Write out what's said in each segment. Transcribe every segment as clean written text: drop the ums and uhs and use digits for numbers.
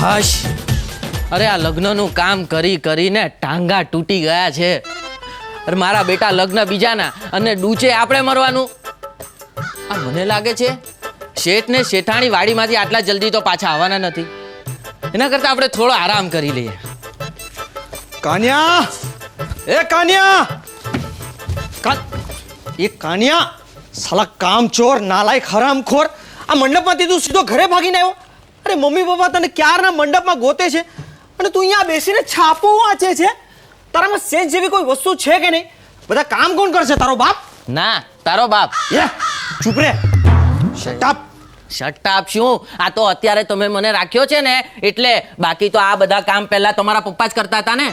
હાશ, અરે આ લગ્નનું કામ કરી કરીને ટાંગા તૂટી ગયા છે. અરે મારા બેટા લગ્ન બીજાના અને ડૂચે આપણે મરવાનું. આ મને લાગે છે શેઠ ને શેઠાણી વાડીમાંથી આટલા જલ્દી તો પાછા આવવાના નથી. એના કરતા આપણે થોડો આરામ કરી લઈએ. કાન્યા, એ કાન્યા, એ કાન્યા, સાલા કામચોર, નાલાયક, હરામખોર, આ મંડપમાંથી તું સીધો ઘરે ભાગીને આવ્યો? અરે મમ્મી પપ્પા તને ક્યારના મંડપમાં ગોતે છે અને તું અહીંયા બેસીને છાપો વાંચે છે. તારામાં સેજ જેવી કોઈ વસ્તુ છે કે નહીં? બધા કામ કોણ કરશે? તારો બાપ? ના, તારો બાપ. ચૂપ રે, શટ અપ. શટ અપ શું? આ તો અત્યારે તમે મને રાખ્યો છે ને એટલે. બાકી તો આ બધા કામ પહેલા તમારા પપ્પા જ કરતા હતા ને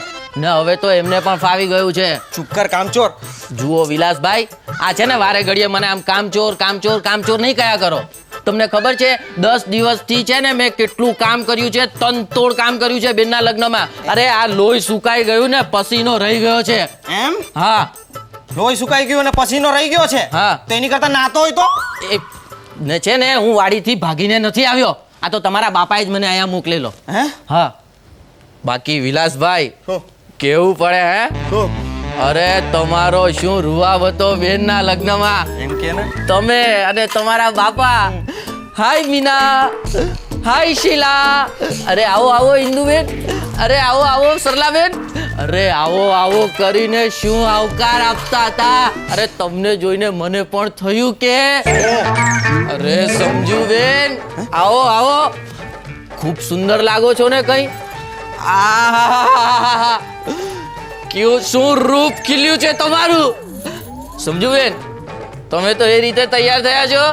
હવે તો એમને પણ ફાવી ગયું છે. ચૂપ કર કામચોર. જુઓ વિલાસભાઈ, આ છે ને વારે ઘડીએ મને આમ કામચોર કામચોર કામચોર નહીં કયા કરો. તમને ખબર છે 10 દિવસથી છે ને મેં કેટલું કામ કર્યું છે, તનતોડ કામ કર્યું છે બેનના લગ્નમાં. અરે આ લોહી સુકાઈ ગયું ને પસીનો રહી ગયો છે. એમ? હા, લોહી સુકાઈ ગયું અને પસીનો રહી ગયો છે. હા. તો એની કરતા નાતો હોય તો એ ને છે ને હું વાડીથી ભાગીને નથી આવ્યો. આ તો તમારા બાપાએ જ મને અહીંયા મોકલેલો. હે? હા. બાકી વિલાસભાઈ કેવું પડે હે? અરે તમારો શું રૂવાબ હતો બેનના લગ્નમાં. એમ કે ને તમે અને તમારા બાપા. હાય મીના, હાય શીલા. અરે આવો આવો ઇન્દુબેન, અરે આવો આવો સરલાબેન, અરે આવો આવો કરીને શું આવકાર આપતા હતા. અરે તમને જોઈને મને પણ થયું કે અરે સમજુ બેન, આવો આવો. ખૂબ સુંદર લાગો છો ને કઈ. આ કેવું શું રૂપ ખીલ્યું છે તમારું. સમજુ બેન, તમે તો એ રીતે તૈયાર થયા છો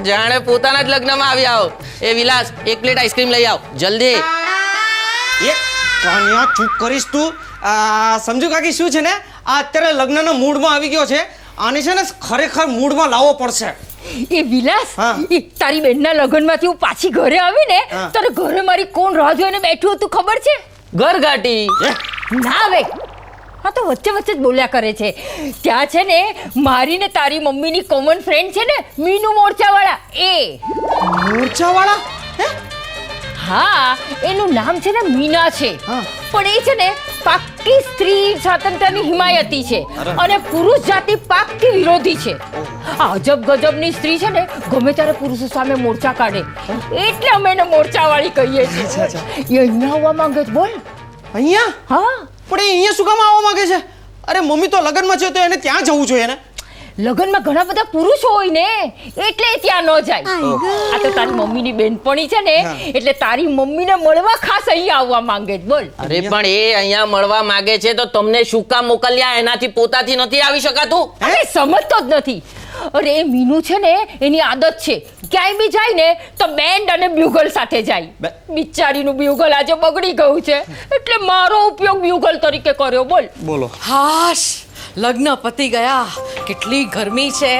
જાણે પોતાના જ લગ્નમાં આવ્યા હો. એ વિલાસ, એક પ્લેટ આઈસ્ક્રીમ લઈ આવ જલ્દી. એ કાન્યા, ચૂપ કરીશ તું? સમજુ કાકી શું છે ને, આ અત્યારે લગ્નના મૂડમાં આવી ગયો છે. આને છે ને ખરેખર મૂડમાં લાવવો પડશે. એ વિલાસ, હા. તારી બેનના લગ્નમાંથી હું પાછી ઘરે આવી ને તારે ઘરે મારી કોણ રાહ જોઈને બેઠું હતું ખબર છે? ઘરઘાટી. ના હવે હા તો વચ્ચે વચ્ચે જ બોલ્યા કરે છે. ત્યાં છે ને મારી ને તારી મમ્મીની કોમન ફ્રેન્ડ છે ને મીનુ મોરચાવાળા, એ મોરચાવાળા? હે? હા, એનું નામ છે ને મીના છે. હા. પણ એ છે ને પાક્કી સ્ત્રી સ્વાતંત્ર્યની હિમાયતી છે અને પુરુષ જાતિ પાક્કી વિરોધી છે. આ અજબ ગજબની સ્ત્રી છે ને ગમે ત્યારે પુરુષો સામે મોરચા કાઢે, એટલે અમે એને મોરચાવાળી કહીએ છીએ. એ અહીંયા આવવા માંગે છે. બોલ. અહીંયા? હા, પણ એ અહીંયા શું કામ આવવા માંગે છે? અરે મમ્મી તો લગ્નમાં છે તો એને ત્યાં જવું જોઈએ ને. લગ્નમાં ઘણા બધા પુરુષો હોય ને એટલે એ ત્યાં ન જાય. આ તો તારી મમ્મીની બેનપણી છે ને એટલે તારી મમ્મીને મળવા ખાસ અહીંયા આવવા માંગે છે. બોલ. અરે પણ એ અહીંયા મળવા માંગે છે તો તમને શું કામ મોકલ્યા? એનાથી પોતાથી નથી આવી શકાતું? અરે સમજતો જ નથી. અરે એ મીનુ છે ને એની આદત છે ક્યાંય બી જાય ને તો બેન્ડ અને બ્યુગલ સાથે જાય. બિચારીનું બ્યુગલ આજે બગડી ગયું છે એટલે મારો ઉપયોગ બ્યુગલ તરીકે કર્યો. બોલ. બોલો. હાશ, લગ્ન પતી ગયા. કેટલી ગરમી છે.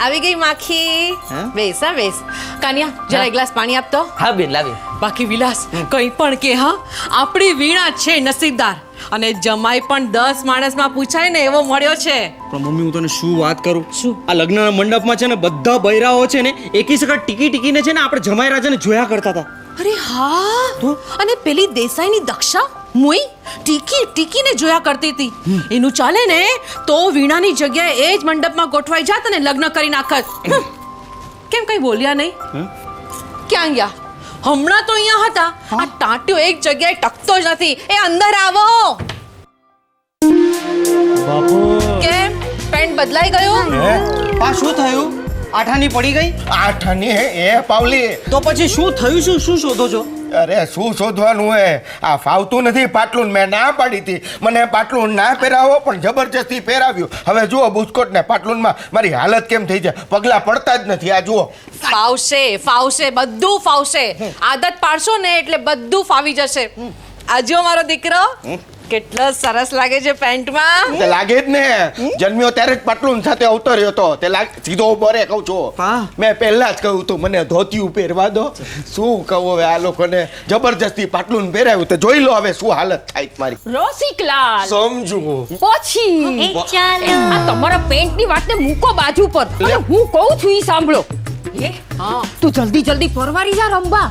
આવી ગઈ માખી. બેસ હા બેસ. કાનિયા, જરા એક ગ્લાસ પાણી આપતો. હા બેન, લાવી. બાકી વિલાસ કંઈ પણ કે હા, આપણી વીણા છે નસીબદાર અને જમાઈ પણ 10 માણસમાં પૂછાય ને એવો મળ્યો છે. પણ મમ્મી હું તને શું વાત કરું? આ લગ્નના મંડપમાં છે ને બધા બૈરાઓ છે ને એકી સગા ટીકીને છે ને આપણે જમાઈ રાજાને જોયા કરતા હતા. અરે હા, અને પેલી દેસાઈની દક્ષા મુઈ ટીકીને જોયા કરતી હતી. એનું ચાલે ને તો વીણાની જગ્યાએ એ જ મંડપમાં ગોઠવાઈ જાત અને લગ્ન કરી નાખત. કેમ કઈ બોલ્યા નહીં? ક્યાં ગયા? હમણાં તો અહીંયા હતા. આ ટાંટ્યો એક જગ્યાએ ટકતો જ નથી. એ અંદર આવો. બાપુ કેમ પેન્ટ બદલાઈ ગયો? આ શું થયું? આઠાની પડી ગઈ? આઠની એ પાવલી. તો પછી શું થયું? શું શોધો છો? અરે શું શોધવાનું હે? આ ફાવતું નથી પાટલું. મેં ના પાડી હતી મને પાટલું ના પહેરાવો, પણ જબરજસ્તી પહેરાવ્યું. હવે જુઓ બુસ્કોટ ને પાટલુનમાં મારી હાલત કેમ થઈ છે. પગલા પડતા જ નથી. આ જુઓ. ફાવશે બધું ફાવશે. આદત પાડશો ને એટલે બધું ફાવી જશે. આ જો મારો દીકરો કેટલો સરસ લાગે છે પેન્ટમાં. તે લાગે જ ને. જન્મ્યો ત્યારે જ પાટલું સાથે અવતર્યો હતો. તે સીધો ઉભો રે કહું છું. મેં પહેલા જ કહ્યું તું મને ધોતિયું પહેરવા દો. શું કહું હવે આ લોકોને? જબરજસ્તી પાટલું પહેરાવ્યું. તે જોઈ લો હવે શું હાલત થાય મારી. રસિકલાલ સમજુ પછી આ તમારા પેન્ટની વાતને મૂકો બાજુ પર અને હું કહું છું ઈ સાંભળો. તું જલ્દી પરવારી જા રંબા.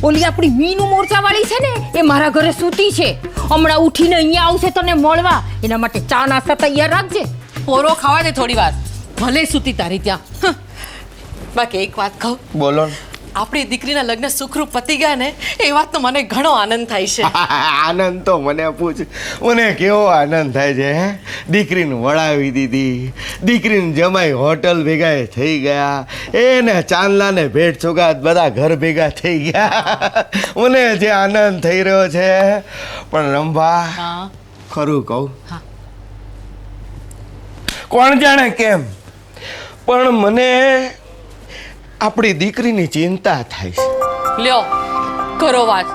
ઓલી આપણી મીનુ મોરચાવાળી છે ને એ મારા ઘરે સૂતી છે. હમણાં ઉઠીને અહીંયા આવશે તને મળવા. એના માટે ચા નાસ્તા તૈયાર રાખજે. પોરો ખાવા દે થોડી વાર, ભલે સૂતી તારી ત્યાં. હં. બાકી એક વાત કહું, બોલો ને. આપણી દીકરીના લગ્ન સુખરૂપ પતી ગયા ને એ વાતનો મને ઘણો આનંદ થાય છે. આનંદ તો મને પૂછ, મને કેવો આનંદ થાય છે હે? દીકરીને વળાવી દીધી, દીકરીને જમાઈ હોટલ ભેગા થઈ ગયા, એને ચાંદલાને ભેટ સોગાત બધા ઘર ભેગા થઈ ગયા. મને જે આનંદ થઈ રહ્યો છે, પણ રંભા હા. ખરું કહું, હા. કોણ જાણે કેમ પણ મને આપણી દીકરીની ચિંતા થાય છે. લ્યો કરો વાત.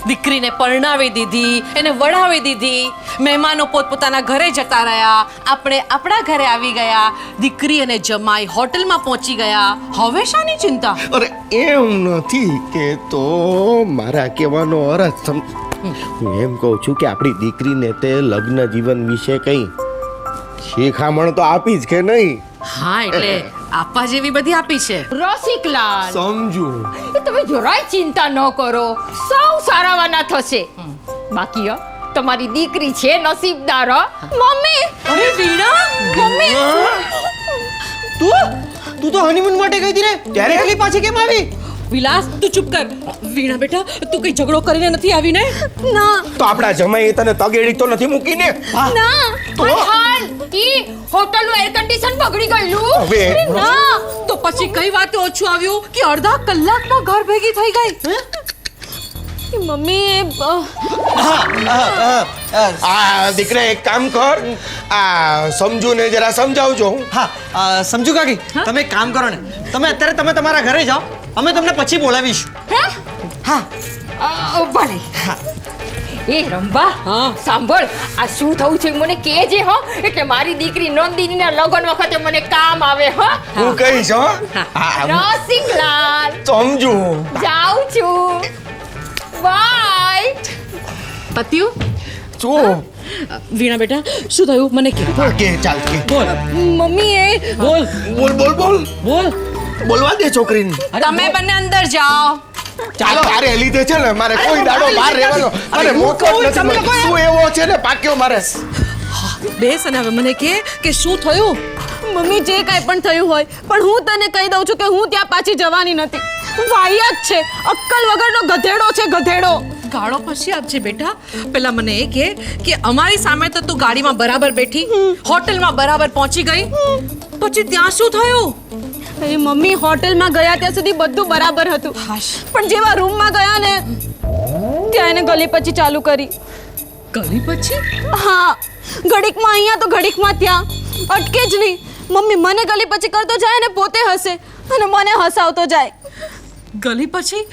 દીકરીને પરણાવી દીધી, એને વળાવી દીધી, મહેમાનો પોતપોતાના ઘરે જતા રહ્યા, આપણે આપણા ઘરે આવી ગયા, દીકરી અને જમાઈ હોટલમાં પહોંચી ગયા. હવે શાની ચિંતા? અરે એમ નથી કહેતો, મારા કહેવાનો અર્થ હું એમ કહું છું કે આપણી દીકરીને તે લગ્ન જીવન વિશે કંઈ શિખામણ તો આપી જ કે નહીં? હા, એટલે આપવા જેવી બધી આપી છે. રસિકલાલ, સમજુ. એ તમે જરાય ચિંતા ન કરો, સૌ સારાવાના થશે. બાકી તમારી દીકરી છે નસીબદાર. મમ્મી, અરે વીણા, મમ્મી, તું તો હનીમૂન માટે ગઈ હતી ને, ત્યારે એકલી પાછી કેમ આવી? વિલાસ તું ચૂપ કર. વીણા બેટા, તું કઈ ઝઘડો કરીને નથી આવી ને? ના તો આપણા જમાઈએ તને તગેડી તો નથી મૂકીને? ના, પણ હાલ ઈ હોટલનું એર કન્ડિશન બગડી ગયેલું. હવે? અરે ના, તો પછી કઈ વાતે ઓછું આવ્યું કે અડધા કલાકમાં ઘર ભેગી થઈ ગઈ? મમ્મી આ દીકરા એક કામ કર, આ સમજુને જરા સમજાવજો. હા સમજુ કાકી, તમે એક કામ કરો ને, તમે અત્યારે તમે તમારા ઘરે જાઓ, અમે તમને પછી બોલાવીશું. હા ભલે. એ રંભા, હા. સાંભળ, આ શું થયું છે મને કહેજે હો, એટલે મારી દીકરી નંદિનીના લગ્ન વખતે મને કામ આવે હો. હું કહીશ હો. હા, રસિકલાલ, સમજુ. જાઉં છું. બાય. પત્યું? શું? વીણા બેટા, શું થયું મને કે? કે ચાલ કે બોલ મમ્મી એ બોલ બોલ બોલ બોલ બોલ. બોલવા દે છોકરીને. તમે બંને અંદર જાઓ. ચાલો, તારે લીધે છે ને મારે કોઈ દાડો બહાર રહેવાનો અને મોકો જ નથી મળતો. શું એવો છે ને પાક્યો મારે? બેસ અને હવે મને કે શું થયું? મમ્મી, જે કાંઈ પણ થયું હોય, પણ હું તને કહી દઉં છું કે હું ત્યાં પાછી જવાની નથી. વાહિયાત છે, અક્કલ વગરનો ગધેડો છે, ગધેડો. ગાળો પછી આપજે બેટા. પેલા મને એ કે અમારી સામે તો તું ગાડીમાં બરાબર બેઠી, હોટલમાં બરાબર પહોંચી ગઈ, પછી ત્યાં શું થયું? એ મમ્મી, હોટલમાં ગયા ત્યાં સુધી બધું બરાબર હતું, પણ જેવા રૂમમાં ગયા ને ત્યાં એને ગલી પછી ચાલુ કરી. ગલી પછી? હા, ઘડીકમાં અહીંયા તો ઘડીકમાં ત્યાં, અટકે જ નહીં. મમ્મી, મને ગલી પછી કરતો જાય ને પોતે હસે અને મને હસાવતો જાય. ગલી પછી?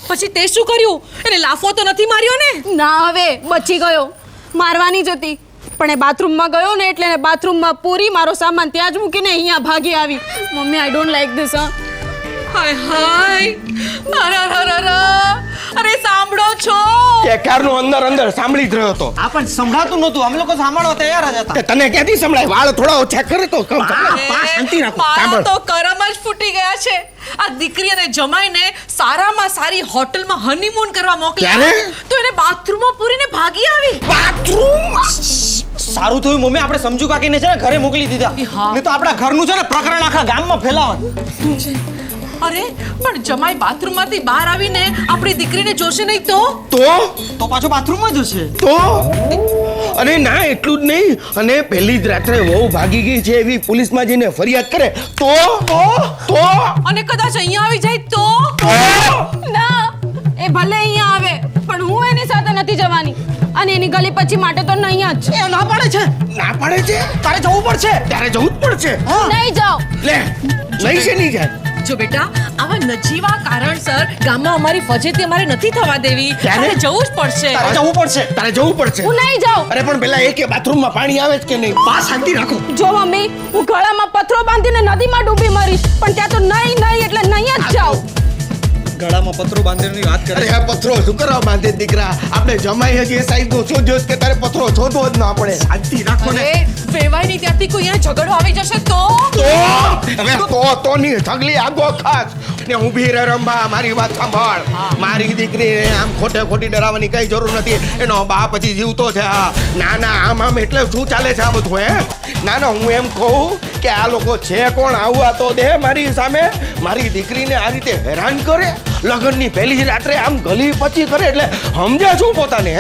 પછી તે શું કર્યું? એને લાફો તો નથી માર્યો ને? ના, હવે બચી ગયો. મારવાની જ હતી, પણ એ બાથરૂમમાં ગયો ને એટલે એને બાથરૂમમાં પૂરી મારો સામાન ત્યાં જ મૂકીને અહીંયા ભાગી આવી. Mummy, I don't like this. હાય હાય, અરે સાંભળો છો? કે કારનો અંદર અંદર સાંભળી જ રહ્યો હતો. આ પણ સંભળાતું નહોતું, અમે લોકો સાંભળવા તૈયાર જ હતા. તે તને ક્યાંથી સંભળાય? વાળ થોડા ઓછા કરે તો કમ શાંતિ રાખો. મારા સાંભળ. તો કરમ જ ફૂટી ગયા છે. આ દીકરી અને જમાઈને સારામાં સારી હોટલમાં હનીમૂન કરવા મોકલ્યા, ત્યારે? તો એને બાથરૂમમાં પૂરીને ભાગી આવી. બાથરૂમ? સારું થયું મમ્મી, આપણે સમજુ કાકીને છે ને ઘરે મોકલી દીધા. હા. નહીં તો આપણા ઘરનું છે ને પ્રકરણ આખા ગામમાં ફેલાવત. અરે પણ જમાઈ બાથરૂમમાંથી બહાર આવીને આપણી દીકરીને જોશે નહીં તો? તો પાછો બાથરૂમમાં જ હશે. તો અને ના એટલું જ નહીં, અને પહેલી જ રાત્રે વહુ ભાગી ગઈ છે એવી પોલીસમાં જઈને ફરિયાદ કરે તો તો અને કદાચ અહીંયા આવી જાય તો? ના, એ ભલે અહીંયા આવે, પણ હું એની સાથે નથી જવાની. અને એની ગલી પછી માટે તો નહીં જ. એ ના પાડે છે. ના પાડે છે? તારે જવું પડશે. ત્યારે જવું જ પડશે. નહીં જાઓ. લે, નહીં છે નહીં જાય. જો બેટા, આવા નજીવા કારણસર ગામમાં અમારી ફજેતી અમારે નથી થવા દેવી. ત્યારે? તારે જવું જ પડશે. તારે જવું પડશે. તારે જવું પડશે. હું નહીં જાઉં. અરે પણ પેલા એ કે બાથરૂમમાં પાણી આવે છે કે નહીં? બા શાંતિ રાખો. જો મમ્મી, હું ગળામાં પથરો બાંધીને નદીમાં ડૂબી મરીશ, પણ ત્યાં તો નહીં એટલે નહીં જ જાઉં. ગળામાં આમાં પત્રો બાંધેલી વાત કરે અરે આ પથરો શું કરવા બાંધે દીકરા? આપણે જમાઈ હજી એ સાઈડ નો શોધ્યો છે કે તારે પથરો શોધવો જ ના પડે. આજથી રાખો ને અરે વેવાય ની ત્યાંથી કોઈ અહીંયા ઝઘડો આવી જશે તો તો ની ઢગલી આગો ખાસ ને ઊભી રહે રંભા, મારી વાત સાંભળ. મારી દીકરીને આમ ખોટે ખોટી ડરાવવાની કઈ જરૂર નથી. એનો બાપ હજી જીવતો છે. ના ના, આમ એટલે શું ચાલે છે આ બધું? ના ના, હું એમ કહું કે આ લોકો છે કોણ? આવવા તો દે મારી સામે. મારી દીકરીને આ રીતે હેરાન કરે, લગ્નની પહેલી રાત્રે આમ ગલી પછી કરે, એટલે સમજ્યા શું પોતાને?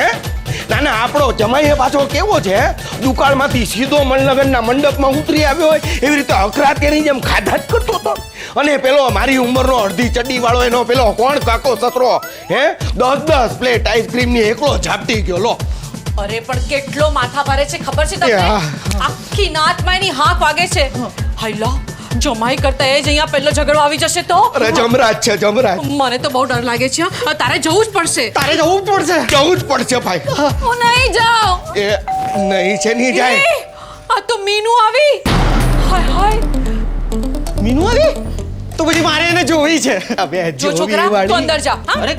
ના ના, આપણો જમાઈ પાછો કેવો છે? દુકાળમાંથી સીધો લગ્નના મંડપમાં ઉતરી આવ્યો હોય એવી રીતે અખરાત એની જેમ ખાધા જ કરતો હતો. અને પેલો મારી ઉંમરનો અડધી ચડ્ડી વાળો એનો પેલો કોણ કાકો સસરો 10 પ્લેટ આઈસ્ક્રીમની એકલો ઝાપટી ગયો. લો અરે પણ કેટલો માથા ભારે છે ખબર છે તમને? યા. આખી નાતમાં એની હાથ વાગે છે. હાયલા જમાઈ કરતા એ જ અહીંયા પહેલો ઝઘડો આવી જશે તો અરે જમરાજ છે, જમરાજ. મને તો બહુ ડર લાગે છે. તારે જવું જ પડશે. તારે જવું પડશે, જવું જ પડશે ભાઈ. હું નહીં જાઉં. એ નહીં છે, નહીં જાય. એ, આ તો મીનુ આવી. હાય હાય. મીનુ આવી તો પછી મારે એને જોવી છે. હવે જો છોકરા તું અંદર જા. હા? અરે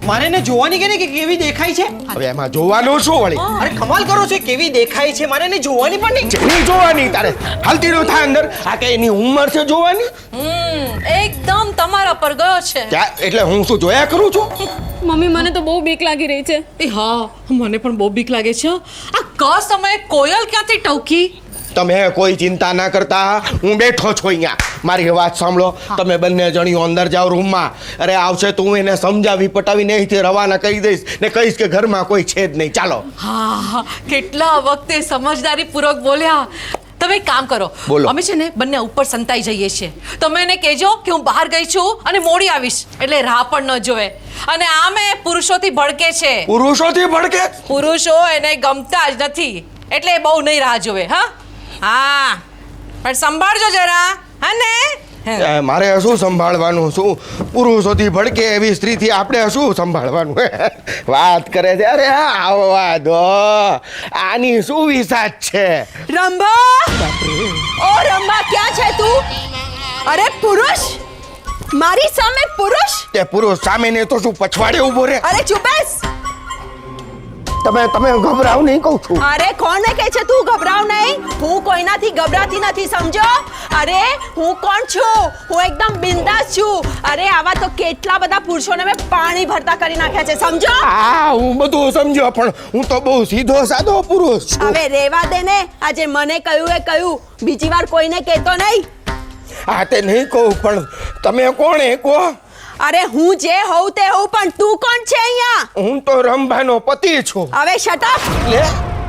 મારે એને જોવાની કે ને કે કેવી દેખાય છે? હવે એમાં જોવાનું શું વળી? અરે કમાલ કરો છો, કેવી દેખાય છે મારે એને જોવાની પણ નહીં. જેની જોવાની તારે હાલતી નો થાય અંદર. આ કે એની ઉંમર છે જોવાની? એકદમ તમારા પર ગયો છે. એટલે હું શું જોયા કરું છું? મમ્મી મને તો બહુ બીક લાગી રહી છે. એ હા મને પણ બહુ બીક લાગે છે. આ ક સમયે કોયલ ક્યાંથી ટવકી? તમે કોઈ ચિંતા ના કરતા, હું બેઠો છું અહીંયા. મારી વાત સાંભળો, તમે બંને જણીઓ અંદર જાઓ રૂમમાં. અરે આવશે તો હું એને સમજાવી પટાવીને અહીંથી રવાના કરી દઈશ ને કહીશ કે ઘરમાં કોઈ છે જ નહીં. ચાલો. હા કેટલા વખતે સમજદારી પૂર્વક બોલ્યા. તમે એક કામ કરો, બોલો. અમે છે ને બંને ઉપર સંતાઈ જઈએ છીએ. તમે એને કહેજો કે હું બહાર ગઈ છું અને મોડી આવીશ, એટલે રાહ પણ ન જોવે. અને આમે પુરુષોથી ભડકે છે. પુરુષોથી ભડકે? પુરુષો એને ગમતા જ નથી, એટલે બહુ નહીં રાહ જોવે. હા પણ સંભાળજો જરા. હા ને? મારે શું સંભાળવાનું? શું પુરુષોથી ભડકે એવી સ્ત્રીથી આપણે શું સંભાળવાનું? વાત કરે છે. અરે આવવા દો, આની શું વિસાત છે? રંભા, ઓ રંભા ક્યાં છે તું? અરે પુરુષ, મારી સામે પુરુષ? તે પુરુષ સામે ને તો શું પછવાડે ઊભો રે? અરે ચૂપ બેસ. તમે ગભરાવ નહીં કહું છું. અરે કોને કહે છે તું ગભરાવ નહીં? હું કોઈનાથી ગભરાતી નથી, સમજો? અરે હું કોણ છું? હું એકદમ બિંદાસ છું. અરે આવા તો કેટલા બધા પુરુષોને મેં પાણી ભરતા કરી નાખ્યા છે, સમજો? હા, હું બધું સમજ્યો, પણ હું તો બહુ સીધો સાદો પુરુષ છું. હવે રેવા દે ને. આજે મને કહ્યું એ કહ્યું, બીજી વાર કોઈને કહેતો નહીં. હા તે નહીં કહું, પણ તમે કોણ એ કહો? અરે હું જે હોઉં તે હોઉં, પણ તું કોણ છે અહીંયા? હું તો રંભાનો પતિ છું. હવે શટ અપ. લે,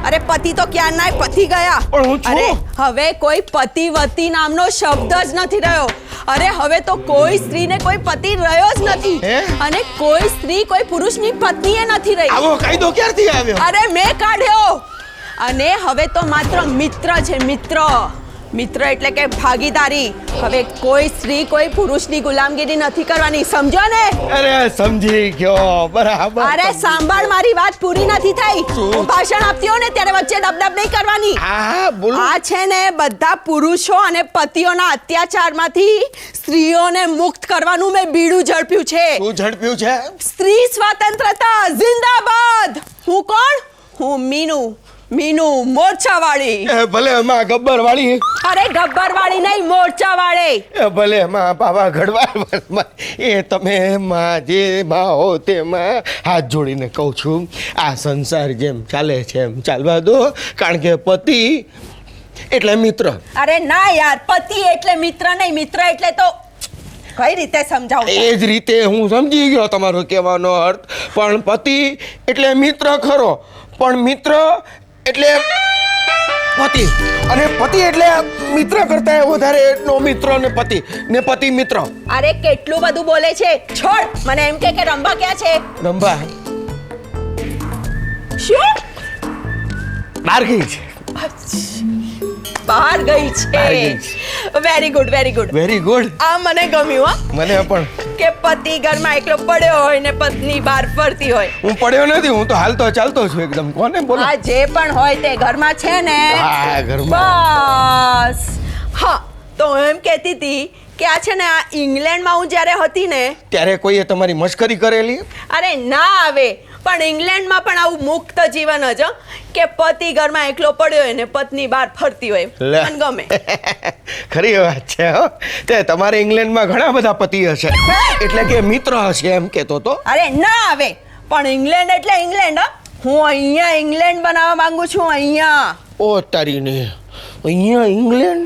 અરે પતિ તો ક્યારનાય પતિ ગયા. પણ હું છું. અરે હવે કોઈ પતિવતી નામનો શબ્દ જ નથી રહ્યો. અરે હવે તો કોઈ સ્ત્રીને કોઈ પતિ રહ્યો જ નથી. હે? અને કોઈ સ્ત્રી કોઈ પુરુષની પત્નીએ નથી રહી. આવો કાયદો ક્યારથી આવ્યો? અરે મેં કાઢ્યો. અને હવે તો માત્ર મિત્ર છે, મિત્ર. મિત્ર એટલે કે ભાગીદારી. હવે કોઈ સ્ત્રી કોઈ પુરુષની ગુલામગીરી નથી કરવાની, સમજો ને? અરે સમજી ગયો, બરાબર. અરે સાંભળ, મારી વાત પૂરી નથી થઈ. શું? હું ભાષણ આપતી હોઉં ને ત્યારે વચ્ચે ડબડબ નહીં કરવાની. હા બોલો. આ છે ને બધા પુરુષો અને પતિઓના અત્યાચારમાંથી સ્ત્રીઓને મુક્ત કરવાનું મેં બીડું ઝડપ્યું છે. શું ઝડપ્યું છે? સ્ત્રી સ્વતંત્રતા જિંદાબાદ. હું કોણ? હું મીનુ. મીનુ મોરચાવાળી. એ ભલે માં ગબ્બર વાળી, અરે ગબ્બરવાળી નહીં, મોરચાવાળી. એ ભલે માં પાવાગઢ વાળી. એ તમે માં જે માં હો તેમાં હાથ જોડીને કહું છું, આ સંસાર જેમ ચાલે છે એમ ચાલવા દો. કારણ કે પતિ એટલે મિત્ર. અરે ના યાર, પતિ એટલે મિત્ર નહીં. મિત્ર એટલે તો કઈ રીતે સમજાવું? એ જ રીતે હું સમજી ગયો તમારો કહેવાનો અર્થ. પણ પતિ એટલે મિત્ર ખરો, પણ મિત્ર એટલે પતિ, અને પતિ એટલે મિત્ર કરતા વધારે નો મિત્ર ને પતિ ને પતિ મિત્ર. અરે કેટલું બધું બોલે છે, છોડ. મને એમ કે રંભા ક્યાં છે? રંભા શું? બહાર ગઈ છે. બહાર ગઈ બહાર ગઈ છે. Very good, very good. Very good. આ મને ગમ્યું. હા, મને પણ. કે પતિ ઘરમાં એકલો પડ્યો હોય ને પત્ની બહાર ફરતી હોય. હું પડ્યો નથી, હું તો હાલતો ચાલતો છું એકદમ. કોને બોલો? આ જે પણ હોય તે ઘરમાં છે ને? હા, ઘરમાં. બસ. હા, તો હું એમ કહેતી હતી કે આ છે ને આ ઇંગ્લેન્ડમાં હું જ્યારે હતી ને ત્યારે કોઈએ તમારી મશ્કરી કરેલી? અરે ના આવે, પણ ઇંગ્લેન્ડમાં પણ આવું મુક્ત જીવન જ હં, કે પતિ ઘરમાં એકલો પડ્યો હોય ને પત્ની બહાર ફરતી હોય. લે. મને ગમે. ખરી વાત છે હો. તે તમારે ઇંગ્લેન્ડમાં ઘણા બધા પતિ હશે, એટલે કે મિત્ર હશે એમ કહેતો તો. અરે ના આવે, પણ ઇંગ્લેન્ડ એટલે ઇંગ્લેન્ડ હં. હું અહીંયા ઇંગ્લેન્ડ બનાવવા માંગુ છું, અહીંયા. ઓ તારીને, અહીંયા ઇંગ્લેન્ડ?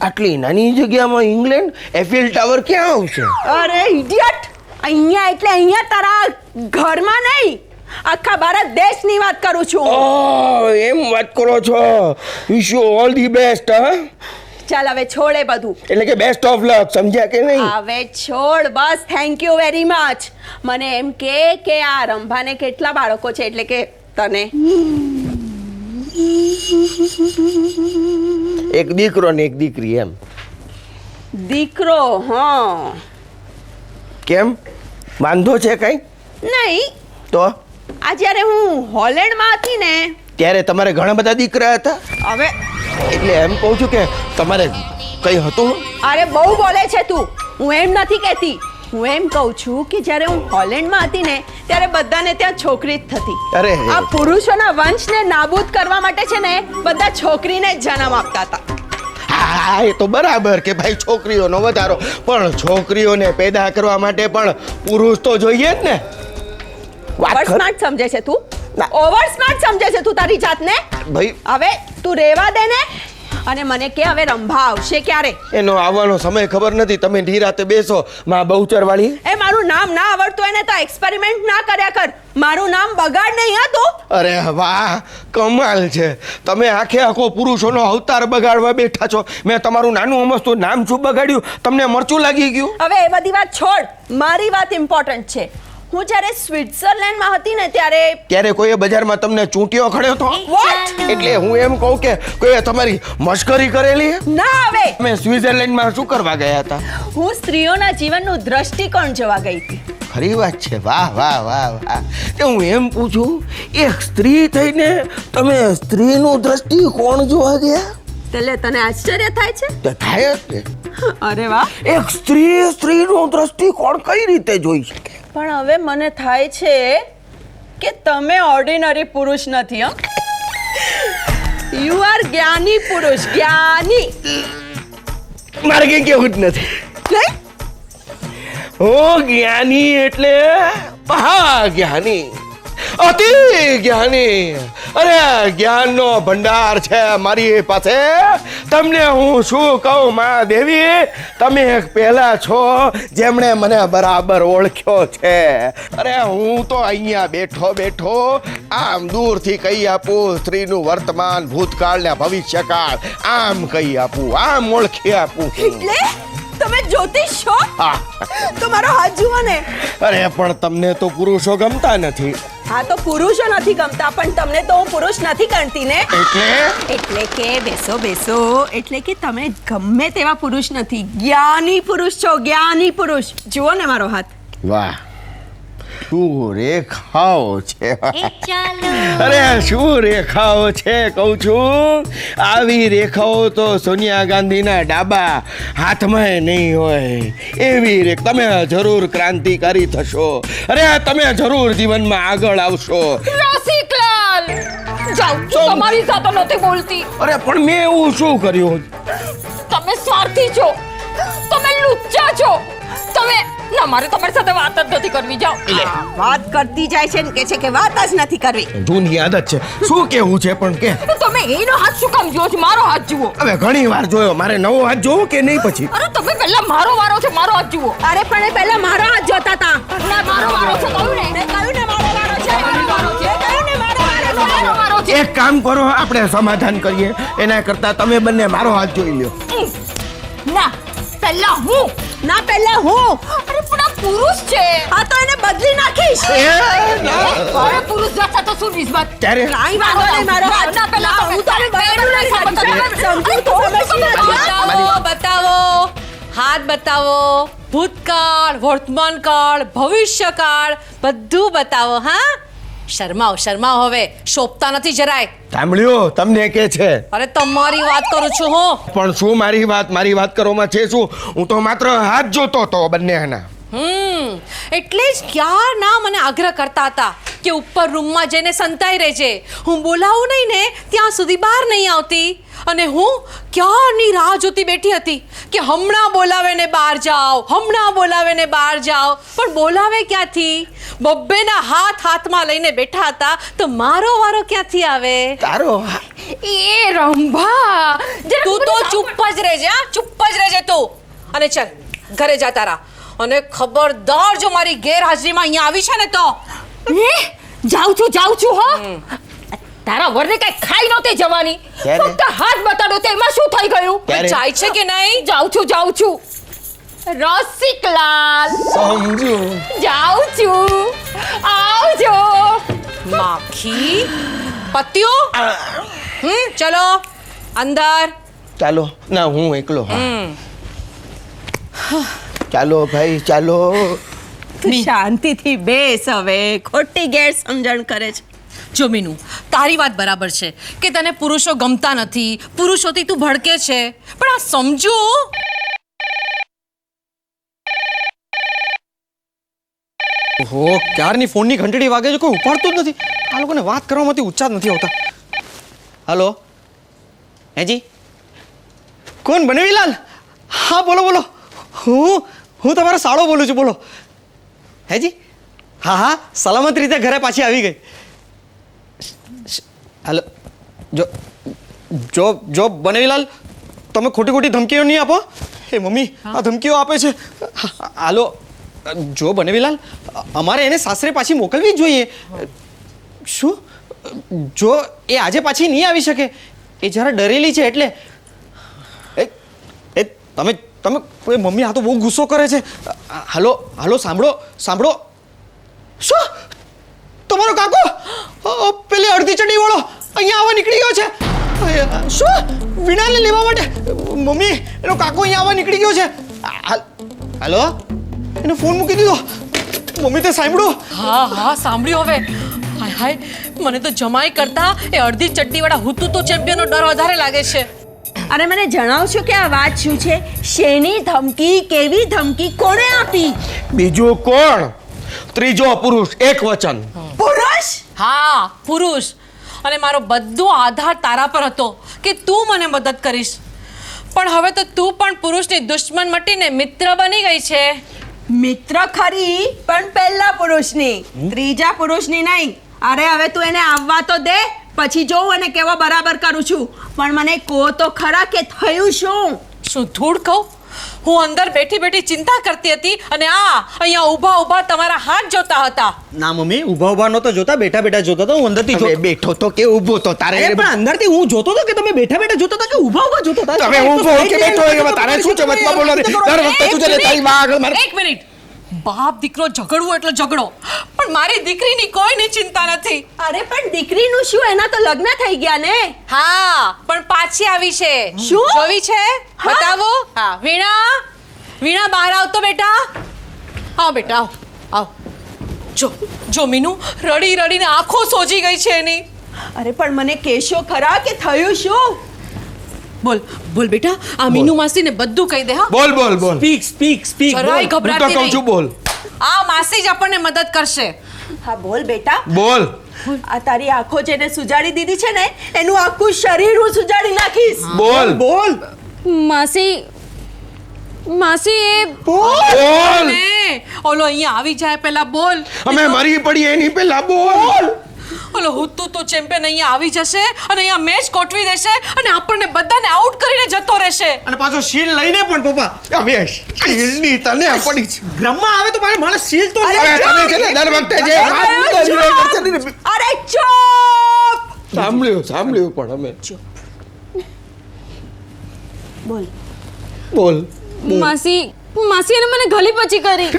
આટલી નાની જગ્યામાં ઇંગ્લેન્ડ? એફિલ ટાવર ક્યાં આવશે? અરે ઇડિયટ, અહીંયા એટલે અહીંયા તારા ઘરમાં નહીં, આખા ભારત દેશની વાત કરું છું. ઓ એમ વાત કરો છો. Wish you all the best. ચાલ હવે છોડે બધું. એટલે કે બેસ્ટ ઓફ લક, સમજ્યા કે નહીં? હવે છોડ બસ. Thank you very much. મને એમ કે આ રંભાને કેટલા બાળકો છે, એટલે કે તને? એક દીકરો ને એક દીકરી. એમ? દીકરો? હા. કેમ, વાંધો છે કઈ? નહીં, તો આ જ્યારે હું હોલેન્ડમાં હતી ને ત્યારે તમારે ઘણા બધા દીકરા હતા? હવે એટલે એમ કહું છું કે તમારે કઈ હતું? અરે બહુ બોલે છે તું. હું એમ નથી કહેતી, હું એમ કહું છું કે જ્યારે હું હોલેન્ડમાં હતી ને ત્યારે બધાને ત્યાં છોકરી જ થતી. અરે. આ પુરુષોના વંશને નાબૂદ કરવા માટે છે ને બધા છોકરીને જ જન્મ આપતા હતા. હા, એ તો બરાબર કે ભાઈ છોકરીઓનો વધારો, પણ છોકરીઓને પેદા કરવા માટે પણ પુરુષ તો જોઈએ જ ને. ઓવર સ્માર્ટ સમજે છે તું? ના. ઓવર સ્માર્ટ સમજે છે તું તારી જાતને? ભાઈ હવે તું રેવા દે ને, અને મને કે હવે રંભા આવશે ક્યારે? એનો આવવાનો સમય ખબર નથી. તમે નિરાતે બેસો. માં બહુચર વાળી. એ મારું નામ ના આવડતું હોય ને તો એક્સપેરિમેન્ટ ના કર્યા કર. મારું નામ બગાડ નહીં હા તું. અરે વાહ, કમાલ છે. તમે આખે આખો પુરુષોનો અવતાર બગાડવા બેઠા છો. મેં તમારું નાનું અમસ્તું નામ શું બગાડ્યું? તમને મરચું લાગી ગયું? હવે એ બધી વાત છોડ, મારી વાત ઇમ્પોર્ટન્ટ છે. હું જ્યારે સ્વિટ્ઝરલેન્ડમાં હતી ને ત્યારે કોઈએ બજારમાં તમને ચૂંટ્યો ખડ્યો તો? What? એટલે હું એમ કહું કે કોઈએ તમારી મશ્કરી કરેલી? ના આવે. તમે સ્વિટ્ઝરલેન્ડમાં શું કરવા ગયા હતા? હું સ્ત્રીઓના જીવનનું દ્રષ્ટિકોણ જોવા ગઈ હતી. ખરી વાત છે. વાહ વાહ વાહ વાહ. તે હું એમ પૂછું, એક સ્ત્રી થઈને તમે સ્ત્રીનું દ્રષ્ટિકોણ જોવા ગયા? એટલે તને આશ્ચર્ય થાય છે? તો થાય જ ને. અરે વાહ. એક સ્ત્રીનું દ્રષ્ટિકોણ કઈ રીતે જોઈ શકે? પણ હવે મને થાય છે કે તમે ઓર્ડિનરી પુરુષ નથી હં. યુ આર જ્ઞાની પુરુષ, જ્ઞાની. મારે કઈ કેવું જ નથી. નહીં? હું જ્ઞાની એટલે મહાજ્ઞાની, અતિ જ્ઞાની. અરે જ્ઞાનનો ભંડાર છે મારી પાસે. તમને હું શું કહું માં દેવી, તમે એક પહેલા છો જેમણે મને બરાબર ઓળખ્યો છે. અરે હું તો અહીંયા બેઠો બેઠો આમ દૂરથી કહી આપું સ્ત્રીનું વર્તમાન, ભૂતકાળ ને ભવિષ્યકાળ. આમ કહી આપું, આમ ઓળખી આપું. એટલે તમે જ્યોતિષ છો? હા. તો મારો હાથ જુઓ ને. અરે પણ તમને તો પુરુષો ગમતા નથી. હા તો પુરુષો નથી ગમતા, પણ તમને તો હું પુરુષ નથી ગણતી ને. એટલે કે બેસો બેસો, એટલે કે તમે ગમે તેવા પુરુષ નથી, જ્ઞાની પુરુષ છો, જ્ઞાની પુરુષ. જુઓ ને મારો હાથ. વાહ, શું રેખાઓ છે. અરે શું રેખાઓ છે કહું છું. આવી રેખાઓ તો સોનિયા ગાંધીના ડાબા હાથમાં નહીં હોય. એવી તમે જરૂર ક્રાંતિકારી થશો. અરે તમે જરૂર જીવનમાં આગળ આવશો. રસિકલાલ, જાઓ, તમારી સાથે નથી બોલતી. અરે પણ મેં એવું શું કર્યું? તમે સ્વાર્થી છો, તમે લુચ્ચા છો, તમે ના, મારે તમારી સાથે વાત જ નથી કરવી. જાઓ. વાત કરતી જાય છે ને કે છે કે વાત જ નથી કરવી. જૂની આદત છે. શું કેવું છે પણ કે? તમે એનો હાથ શું કામ જુઓ છો? મારો હાથ જુઓ. હવે ઘણી વાર જોયો, મારે નવો હાથ જોવો કે નહીં પછી? અરે તમે પહેલા મારો વારો છે, મારો હાથ જુઓ. અરે પણ એ પહેલા મારો હાથ જોતા હતા. ના, મારો વારો છે, કહ્યું ને. મેં કહ્યું ને મારો વારો છે. મારો વારો છે. કહ્યું ને મારો વારો છે. મારો વારો છે. એક કામ કરો, આપણે સમાધાન કરીએ. એના કરતા તમે બંને મારો હાથ જોઈ લ્યો. ના, પહેલા હું. ના પહેલા હું. અરે પણ આ પુરુષ છે. હા તો એને બદલી નાખીશ. અરે પુરુષ જતા તો શું નિસ્બત? ત્યારે કાંઈ વાંધો નહીં, મારો હાથ. ના, પહેલા ના, હું તને બરાબર નથી સમજતી. સમજુ તો સમજતી નથી. બતાવો, હાથ બતાવો, ભૂતકાળ, વર્તમાનકાળ, ભવિષ્યકાળ બધું બતાવો. હા, શરમાવ હવે શોભતા નથી જરાય. સાંભળ્યો તમને કે છે અરે તમારી વાત કરું છું હું. પણ શું મારી વાત કરવામાં છે શું? હું તો માત્ર હાથ જોતો તો બંનેના. એટલે જ ક્યારના મને આગ્રહ કરતા હતા કે ઉપર રૂમમાં જઈને સંતાઈ રહેજે. હું બોલાવું નહીં ને ત્યાં સુધી બહાર નહીં આવતી. અને હું ક્યારની રાહ જોતી બેઠી હતી કે હમણાં બોલાવે ને બહાર જાઓ, હમણાં બોલાવે ને બહાર જાઓ. પણ બોલાવે ક્યાંથી? બબ્બેના હાથમાં લઈને બેઠા હતા તો મારો વારો ક્યાંથી આવે? તારો એ રંભા તું તો ચૂપ જ રહેજે. હા, ચૂપ જ રહેજે તું. અને ચાલ ઘરે જા તારા. અને ખબરદાર જો મારી ગેરહાજરીમાં અહીંયા આવી છે ને તો જાઉં છું હો. તારા વરને કઈ ખાઈ નહોતી જવાની, ક્યારે? ફક્ત હાથ બતાડો તો એમાં શું થઈ ગયું? ક્યારે? જાય છે કે નહીં? જાઉં છું રસિકલાલ, સમજુ. જાઉં છું, આવજો. માખી પત્યું. ચલો અંદર. ચાલો ના હું એકલો. ચાલો ભાઈ ચાલો. તું શાંતિથી બેસ હવે. ખોટી ગેર સમજણ કરે છે. જો મીનુ, તારી વાત બરાબર છે કે તને પુરુષો ગમતા નથી, પુરુષોથી તું ભડકે છે. પણ આ સમજો. ઓહો, ક્યારની ફોનની ઘંટડી વાગે છે, કોઈ ઉપાડતું જ નથી. આ લોકોને વાત કરવામાંથી ઊંચા જ નથી આવતા. હલો હેજી, કોણ બનેવીલાલ? હા બોલો બોલો. હું તમારો સાળો બોલું છું, બોલો. હેજી? હા સલામત રીતે ઘરે પાછી આવી ગઈ. હાલો જો બનેવીલાલ, તમે ખોટી ખોટી ધમકીઓ નહીં આપો. એ મમ્મી આ ધમકીઓ આપે છે. હાલો જો બનેવીલાલ, અમારે એને સાસરે પાછી મોકલવી જ જોઈએ. શું? જો એ આજે પાછી નહીં આવી શકે, એ જરા ડરેલી છે એટલે. તમે મમ્મી આ તો બહુ ગુસ્સો કરે છે. હાલો સાંભળો. શું? તમારો કાકો પેલી અડધી ચડી વાળો અહીંયા આવવા નીકળી ગયો છે? શું? વીણાને લેવા માટે? મમ્મી એનો કાકો અહીંયા આવવા નીકળી ગયો છે. હાલો, એને ફોન મૂકી દીધો. મમ્મી તે સાંભળ્યું? હા સાંભળ્યું હવે. હાય મને તો જમાઈ કરતા એ અડધી ચડ્ડી વાળા હુતુ તો ચેમ્પિયનનો ડર વધારે લાગે છે. અને મને જણાવશો કે આ વાત શું છે? શેની ધમકી? કેવી ધમકી? કોણે આપી? બીજું કોણ? ત્રીજો પુરુષ, એક વચન. પુરુષ? હા પુરુષ. અને મારો બધો આધાર તારા પર હતો કે તું મને મદદ કરીશ. પણ હવે તો તું પણ પુરુષની દુશ્મન મટીને મિત્ર બની ગઈ છે. મિત્ર ખરી, પણ પહેલા પુરુષની, ત્રીજા પુરુષની નહીં. અરે હવે તું એને આવવા તો દે, પછી જોઉં અને કેવો બરાબર કરું છું. પણ મને કહો તો ખરા કે થયું શું? શું ધૂળ કહું? હું અંદર બેઠી ચિંતા કરતી હતી અને અહીંયા ઊભા તમારા હાથ જોતા હતા. ના મમ્મી, ઊભા નહોતો જોતા, બેઠા જોતા તો. હું અંદરથી તમે બેઠો તો કે ઊભો તો? તારે પણ અંદરથી હું જોતો તો કે તમે બેઠા જોતા હતા કે ઊભા જોતા હતા? તમે ઊભો કે બેઠો હોય, તારે શું છે વચમાં બોલવાની? દર વખતે તું છે તારી માં આગળ મારે. એક મિનિટ. બાપ દીકરો ઝઘડવું એટલે ઝઘડો, પણ મારી દીકરીની કોઈની ચિંતા નથી. અરે પણ દીકરીનું શું? એના તો લગ્ન થઈ ગયા ને. હા પણ પાછી આવી છે. શું? જોવી છે? બતાવો. હા વીણા બહાર આવતો બેટા. આવ બેટા આવ. જો મીનુ રડીને આંખો સોજી ગઈ છે એની. અરે પણ મને કહેશો ખરા કે થયું શું? બોલ બેટા. આ મીનુ માસીને બધું કહી દે. હા બોલ. સ્પીક. જરાય હું તો ગભરાતી કહું છું, નહીં. બોલ. આ માસી જ આપણને મદદ કરશે. હા બોલ બેટા. બોલ. આ તારી આંખો જેને સુજાડી દીધી છે ને, એનું આખું શરીર હું સુજાડી નાખીશ. બોલ. માસી એ બોલ. ને ઓલો અહીંયા આવી જાય પહેલા બોલ. અમે મરી પડી એની પહેલા બોલ. ઓલો હુતુ તો ચેમ્પિયન અહીંયા આવી જશે અને અહીંયા મેચ ગોઠવી દેશે અને આપણને બધાને આઉટ કરીને જતો રહેશે. અને પાછો શીલ લઈને પણ પપ્પા. હવે શીલની તને પડી છે. બ્રહ્મા આવે તો મારે શીલ તો અરે તમે છે ને દર વખતે જે અરે ચૂપ! સાંભળ્યું પણ અમે બોલ. માસી એને મને ગલી પછી કરી.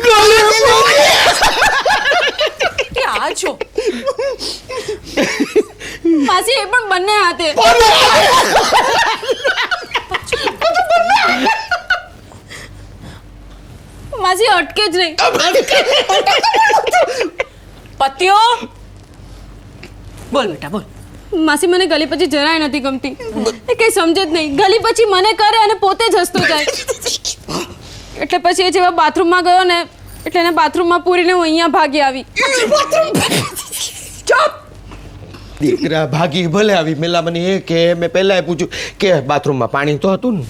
કે આ જો માસી એ પણ બંને હાથે. માસી અટકે જ નહીં. પત્યો બોલ બેટા બોલ. માસી મને ગલી પછી જરાય નથી ગમતી એ કઈ સમજે જ નહીં ગલી પછી મને કરે અને પોતે જ હસતો જાય એટલે પછી એ જેવા બાથરૂમમાં ગયો ને એટલે એને બાથરૂમમાં પૂરીને હું અહીંયા ભાગી આવી દીકરા ભાગી ભલે આવી મેલા મને એ કે મેં પહેલા પૂછ્યું કે બાથરૂમમાં પાણી તો હતું ને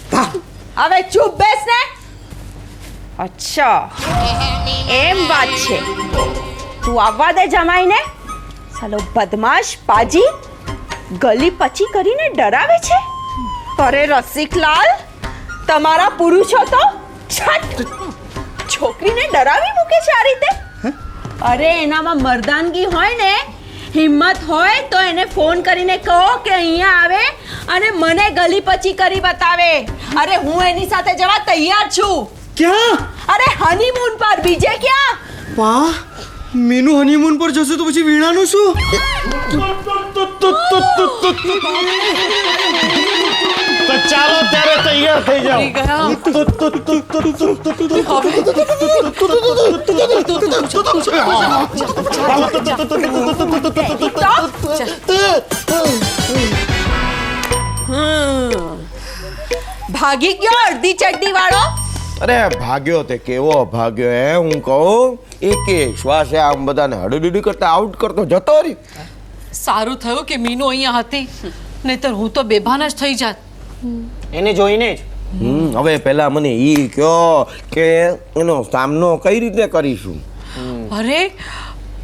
હવે ચૂપ બેસ ને. અચ્છા એમ વાત છે. તું આવવા દે જમાઈને. સાલો બદમાશ પાજી ગલી પછી કરીને ડરાવે છે. અરે રસિકલાલ તમારા પુરુષો તો છટ છોકરીને ડરાવી મૂકે છે આ રીતે. અરે એનામાં મર્દાનગી હોય ને હિંમત હોય તો એને ફોન કરીને કહો કે અહીંયા આવે અને મને ગલી પછી કરી બતાવે. અરે હું એની સાથે જવા તૈયાર છું. ક્યાં અરે હનીમૂન પર બીજે ક્યાં. વાહ મીનુ હનીમૂન પર જશે તો પછી વીણાનું શું તો ચાલો ત્યારે તૈયાર થઈ જાઓ ભાગી ગયો અડધી ચડ્ડી વાળો. અરે ભાગ્યો તે કેવો ભાગ્યો હે હું કહું એકે શ્વાસે આમ બધાને હડુડુડી કરતા આઉટ કરતો જતો રહી. સારું થયું કે મીનુ અહીંયા હતી, નહીતર હું તો બેભાન જ થઈ જાત. એને જોઈને જ હવે પેલા મને ઈ કયો કે એનો સામનો કઈ રીતે કરીશું. અરે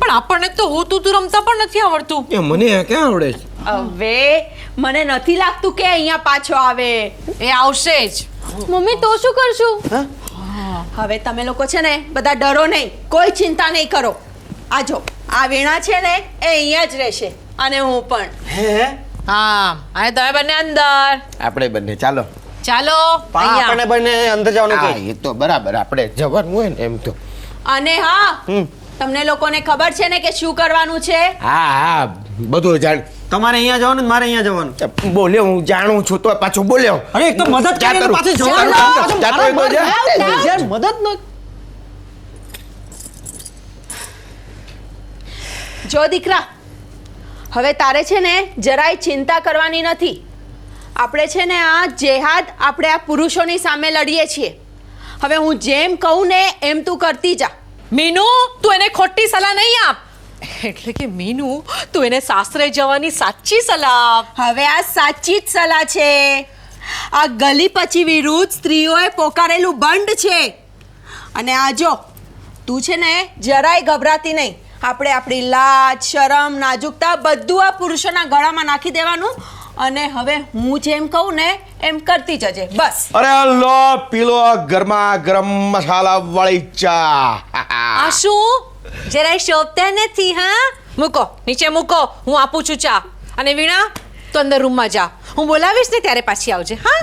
પણ આપણને તો હોતું રમતા પણ નથી આવડતું. એ મને ક્યાં આવડે છે. હવે મને નથી લાગતું કે અહીંયા પાછો આવે. એ આવશે જ. મમ્મી તો શું કરશું હવે તમે લોકો છે ને બધા ડરો નહીં, કોઈ ચિંતા નહીં કરો. આ જો આ વીણા છે ને એ અહીંયા જ રહેશે અને હું પણ. હા અને તમે બંને અંદર આપણે બંને ચાલો. ચાલો અહીંયા. આપણે બંને અંદર જવાનું હા એ તો બરાબર આપણે જવાનું હોય ને એમ તો. અને હા તમને લોકોને ખબર છે ને કે શું કરવાનું છે. હા હા બધું જાણ. તમારે અહીંયા જવાનું ને મારે અહીંયા જવાનું બોલ્યો હું જાણું છું તો પાછો બોલ્યો. અરે એક તો મદદ કરીને પાછું જવાનું જાતો હોય તો જા. યાર મદદ ન જો દીકરા હવે તારે છે ને જરાય ચિંતા કરવાની નથી. આપણે છે ને આ જેહાદ આપણે આ પુરુષોની સામે લડીએ છીએ. હવે હું જેમ કહું ને એમ તું કરતી જા. મીનુ તું એને ખોટી સલાહ નહીં આપ. એટલે કે મીનુ તું એને સાસરે જવાની સાચી સલાહ આપ. હવે આ સાચી જ સલાહ છે. આ ગલી પછી વિરુદ્ધ સ્ત્રીઓએ પોકારેલું બંધ છે. અને આ જો તું છે ને જરાય ગભરાતી નહીં. આપણે આપણી લાજ શરમ નાજુકતા બધું આ પુરુષોના ગળામાં નાખી દેવાનું અને હવે હું જેમ કહું ને એમ કરતી જજે બસ. અરે લો પીલો ગરમા ગરમ મસાલા વાળી ચા. આ શું જરાય શોભતા નથી. હા મૂકો નીચે મૂકો, હું આપું છું ચા. અને વીણા તો અંદર રૂમમાં જા, હું બોલાવીશ ને ત્યારે પાછી આવજે. હા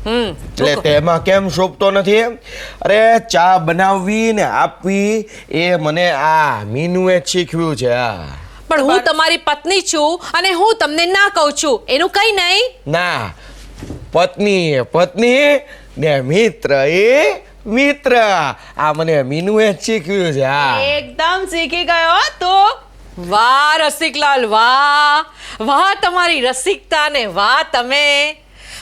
એટલે તેમાં કેમ શોભતો નથી. અરે ચા બનાવવી ને આપવી એ મને આ મીનુએ જ શીખવ્યું છે. પણ હું તમારી પત્ની છું અને હું તમને ના કહું છું એનું કઈ નહીં. ના પત્ની એ પત્ની ને મિત્ર એ મિત્ર. આ મને મીનુએ જ શીખવ્યું છે. એકદમ શીખી ગયો તું. વાહ રસિકલાલ વાહ વાહ તમારી રસિકતા ને વાહ તમે.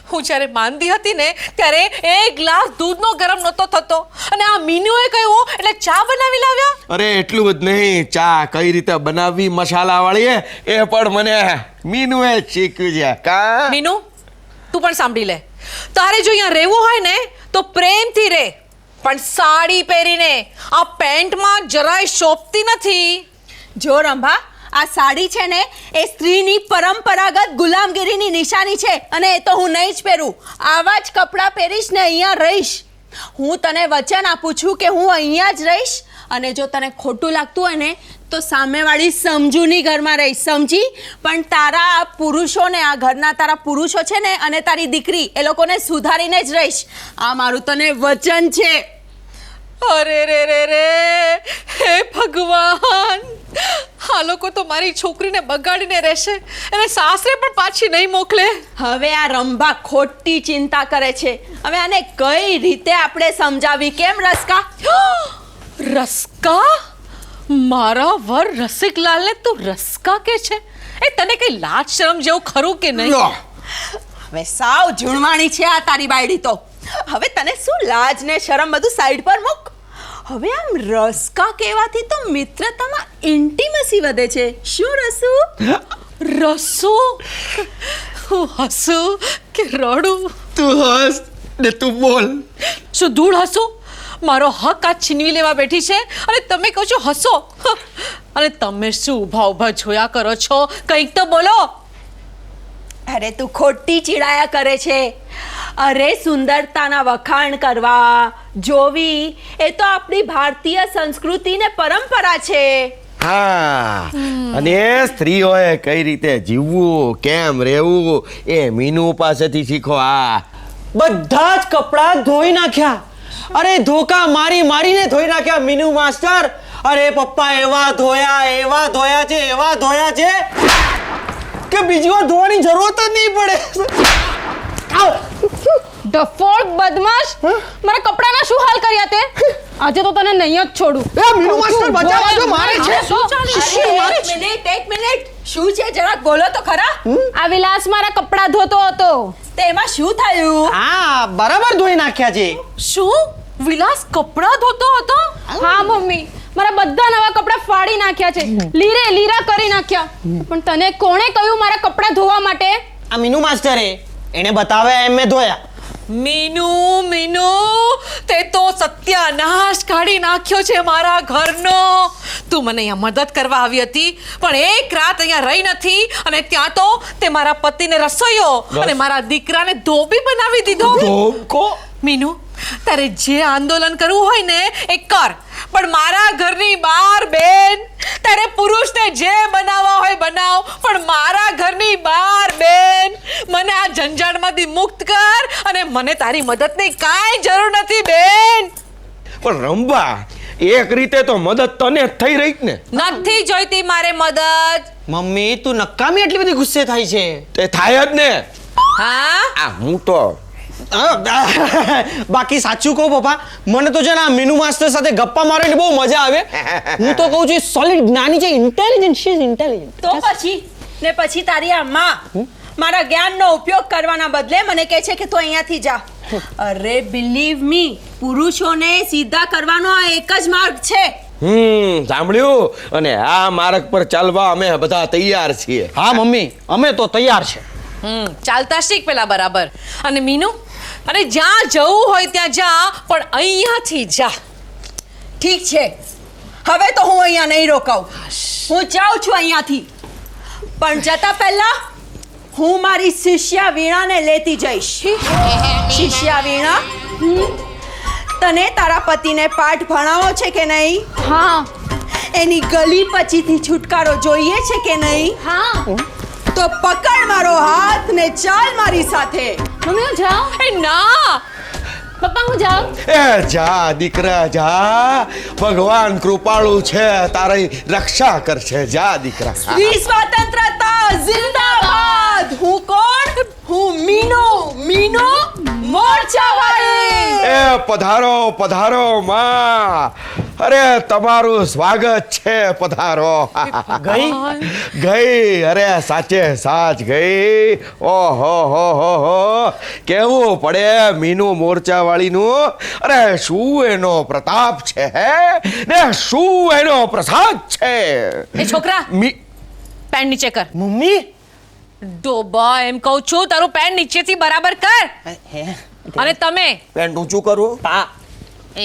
હું જ્યારે માંદી હતી ને ત્યારે એક ગ્લાસ દૂધનો ગરમ નહોતો થતો અને આ મીનુએ કહ્યું એટલે ચા બનાવી લાવ્યા. અરે એટલું જ નહીં, ચા કઈ રીતે બનાવવી મસાલા વાળી એ પણ મને મીનુએ જ શીખ્યું છે. કા મીનુ તું પણ સાંભળી લે. તારે જો અહીંયા રહેવું હોય ને તો પ્રેમથી રહે, પણ સાડી પહેરીને. આ પેન્ટમાં જરાય શોભતી નથી. જો રંભા આ સાડી છે ને એ સ્ત્રીની પરંપરાગત ગુલામગીરીની નિશાની છે અને એ તો હું નહીં જ પહેરું. આવા જ કપડાં પહેરીશ ને અહીંયા રહીશ. હું તને વચન આપું છું કે હું અહીંયા જ રહીશ અને જો તને ખોટું લાગતું હોય ને તો સામેવાળી સમજુની ઘરમાં રહીશ, સમજી? પણ તારા આ પુરુષોને આ ઘરના તારા પુરુષો છે ને અને તારી દીકરી એ લોકોને સુધારીને જ રહીશ. આ મારું તને વચન છે. અરે રે રે રે હે ભગવાન, આ લોકો તો મારી છોકરીને બગાડીને રહેશે અને સાસરે પણ પાછી નહીં મોકલે. હવે આ રંભા ખોટી ચિંતા કરે છે. હવે આને કઈ રીતે આપણે સમજાવી? કેમ રસકા? રસકા? મારા વર રસિકલાલને તું રસકા કે છે? એ તને કઈ લાજ શરમ જેવું ખરું કે નહીં? લો, હવે સાવ ઝૂણવાણી છે આ તારી બાયડી તો. હવે તને શું લાજ ને શરમ બધું સાઈડ પર મૂક. હવે આમ રસકા કહેવાથી તો મિત્રતામાં ઇન્ટિમસી વધે છે. શું રસુ? રસો હું હસું કે રડું? તું હસ ને તું બોલ. શું ધૂળ હસું? મારો હક આ છીનવી લેવા બેઠી છે અને તમે કહો છો હસો? અને તમે શું ઊભા ઊભા જોયા કરો છો? કંઈક તો બોલો. અરે તું ખોટી ચીડાયા કરે છે. અરે સુંદરતાના વખાણ કરવા જોવી એ તો આપણી ભારતીય સંસ્કૃતિ ને પરંપરા છે. હા, અને સ્ત્રીઓએ કઈ રીતે જીવવું, કેમ રહેવું, એ મીનુ પાસેથી શીખો. બધા જ કપડાં ધોઈ નાખ્યા. અરે ધોકા મારીને ધોઈ નાખ્યા મીનુ માસ્ટર. અરે પપ્પા એવા ધોયા છે કે બીજી વાર ધોવાની જરૂરત જ નહીં પડે. ડફોળ બદમાશ, મારા કપડાના શું હાલ કર્યા તે? આજે તો તને નહીં જ છોડું. એ મીનુ માસ્ટર બચાવજો, મારે છે. અરે, એક મિનિટ શું છે જરાક બોલો તો ખરા. આ વિલાસ મારા કપડાં ધોતો હતો. તેમાં શું થયું? હા, બરાબર ધોઈ નાખ્યા છે. શું વિલાસ કપડાં ધોતો હતો? હા મમ્મી, મારા બધા નવા કપડાં ફાડી નાખ્યા છે, લીરા કરી નાખ્યા. પણ તને કોણે કહ્યું મારા કપડાં ધોવા માટે? આ મીનુ માસ્ટરે એને બતાવ્યા એમ મેં ધોયા. મીનુ તે તો સત્યાનાશ કાઢી નાખ્યો છે મારા ઘરનો. તું મને અહીંયા મદદ કરવા આવી હતી પણ એક રાત અહીંયા રહી નથી અને ત્યાં તો તે મારા પતિને રસોઈયો અને મારા દીકરાને ધોબી બનાવી દીધો. ધોકો? મીનુ, તારે જે આંદોલન કરવું હોય ને એ કર, પણ મારા ઘરની બહાર બેન તારે પુરુષને જે બનાવવા હોય બનાવ, પણ મારા ઘરની બહાર બેન મને આ ઝંઝાટમાંથી મુક્ત કર અને મને તારી મદદની કાંઈ જરૂર નથી બેન. પણ રંભા, એક રીતે તો મદદ તને જ થઈ રહી ને. નથી જોઈતી મારે મદદ. મમ્મી તું નકામી એટલી બધી ગુસ્સે થાય છે. તે થાય જ ને. હા, હું તો બાકી સાચું કહું પપ્પા, મને તો છે ને આ મીનુ માસ્ટર સાથે ગપ્પા મારવાની બહુ મજા આવે. હું તો કહું છું સોલિડ જ્ઞાની છે, ઇન્ટેલિજન્ટ. She is intelligent. તો પછી તારી આ માં મારા જ્ઞાનનો ઉપયોગ કરવાના બદલે મને કહે છે કે તું અહીંયાથી જા. અરે બિલીવ મી, પુરુષોને સીધા કરવાનો આ એક જ માર્ગ છે. સાંભળ્યું? અને આ માર્ગ પર ચાલવા અમે બધા તૈયાર છીએ. હા મમ્મી, અમે તો તૈયાર છે. ચાલતા શીખ પેલા બરાબર. અને મીનુ, અને જ્યાં જવું હોય ત્યાં જા, પણ અહીંયાથી જા. ઠીક છે, હવે તો હું અહીંયા નહીં રોકાઉં. હું જાઉં છું અહીંયાથી, પણ જતા પહેલા હું મારી શિષ્યા વીણાને લેતી જઈશ. શિષ્યા વીણા, તને તારા પતિને પાઠ ભણાવો છે કે નહીં? હા. એની ગલી પચીથી છુટકારો જોઈએ છે કે નહીં? હા. તો પકડ મારો હાથ ને ચાલ મારી સાથે. મમ્મી હું જાઉં? એ ના, પપ્પા હું જાઉં? એ જા દીકરા જા, ભગવાન કૃપાળુ છે, તારી રક્ષા કરશે. જા દીકરા. સ્ત્રી સ્વતંત્રતા જિંદાબાદ. હું કોણ? હું મીનુ મોરચાવાળી. એ પધારો પધારો માં. અરે તમારું સ્વાગત છે, પધારો. ગઈ અરે સાચે સાચ ગઈ. ઓહો હો કેવું પડે મીનુ મોરચા વાળીનું. અરે શું એનો પ્રતાપ છે ને શું એનો પ્રસાદ છે. એ છોકરા, પેન્ટ નીચે કર. મમ્મી ડોબા, એમ કહું છું તારું પેન્ટ નીચેથી બરાબર કર. અને તમે પેન્ટ ઊંચું કરું.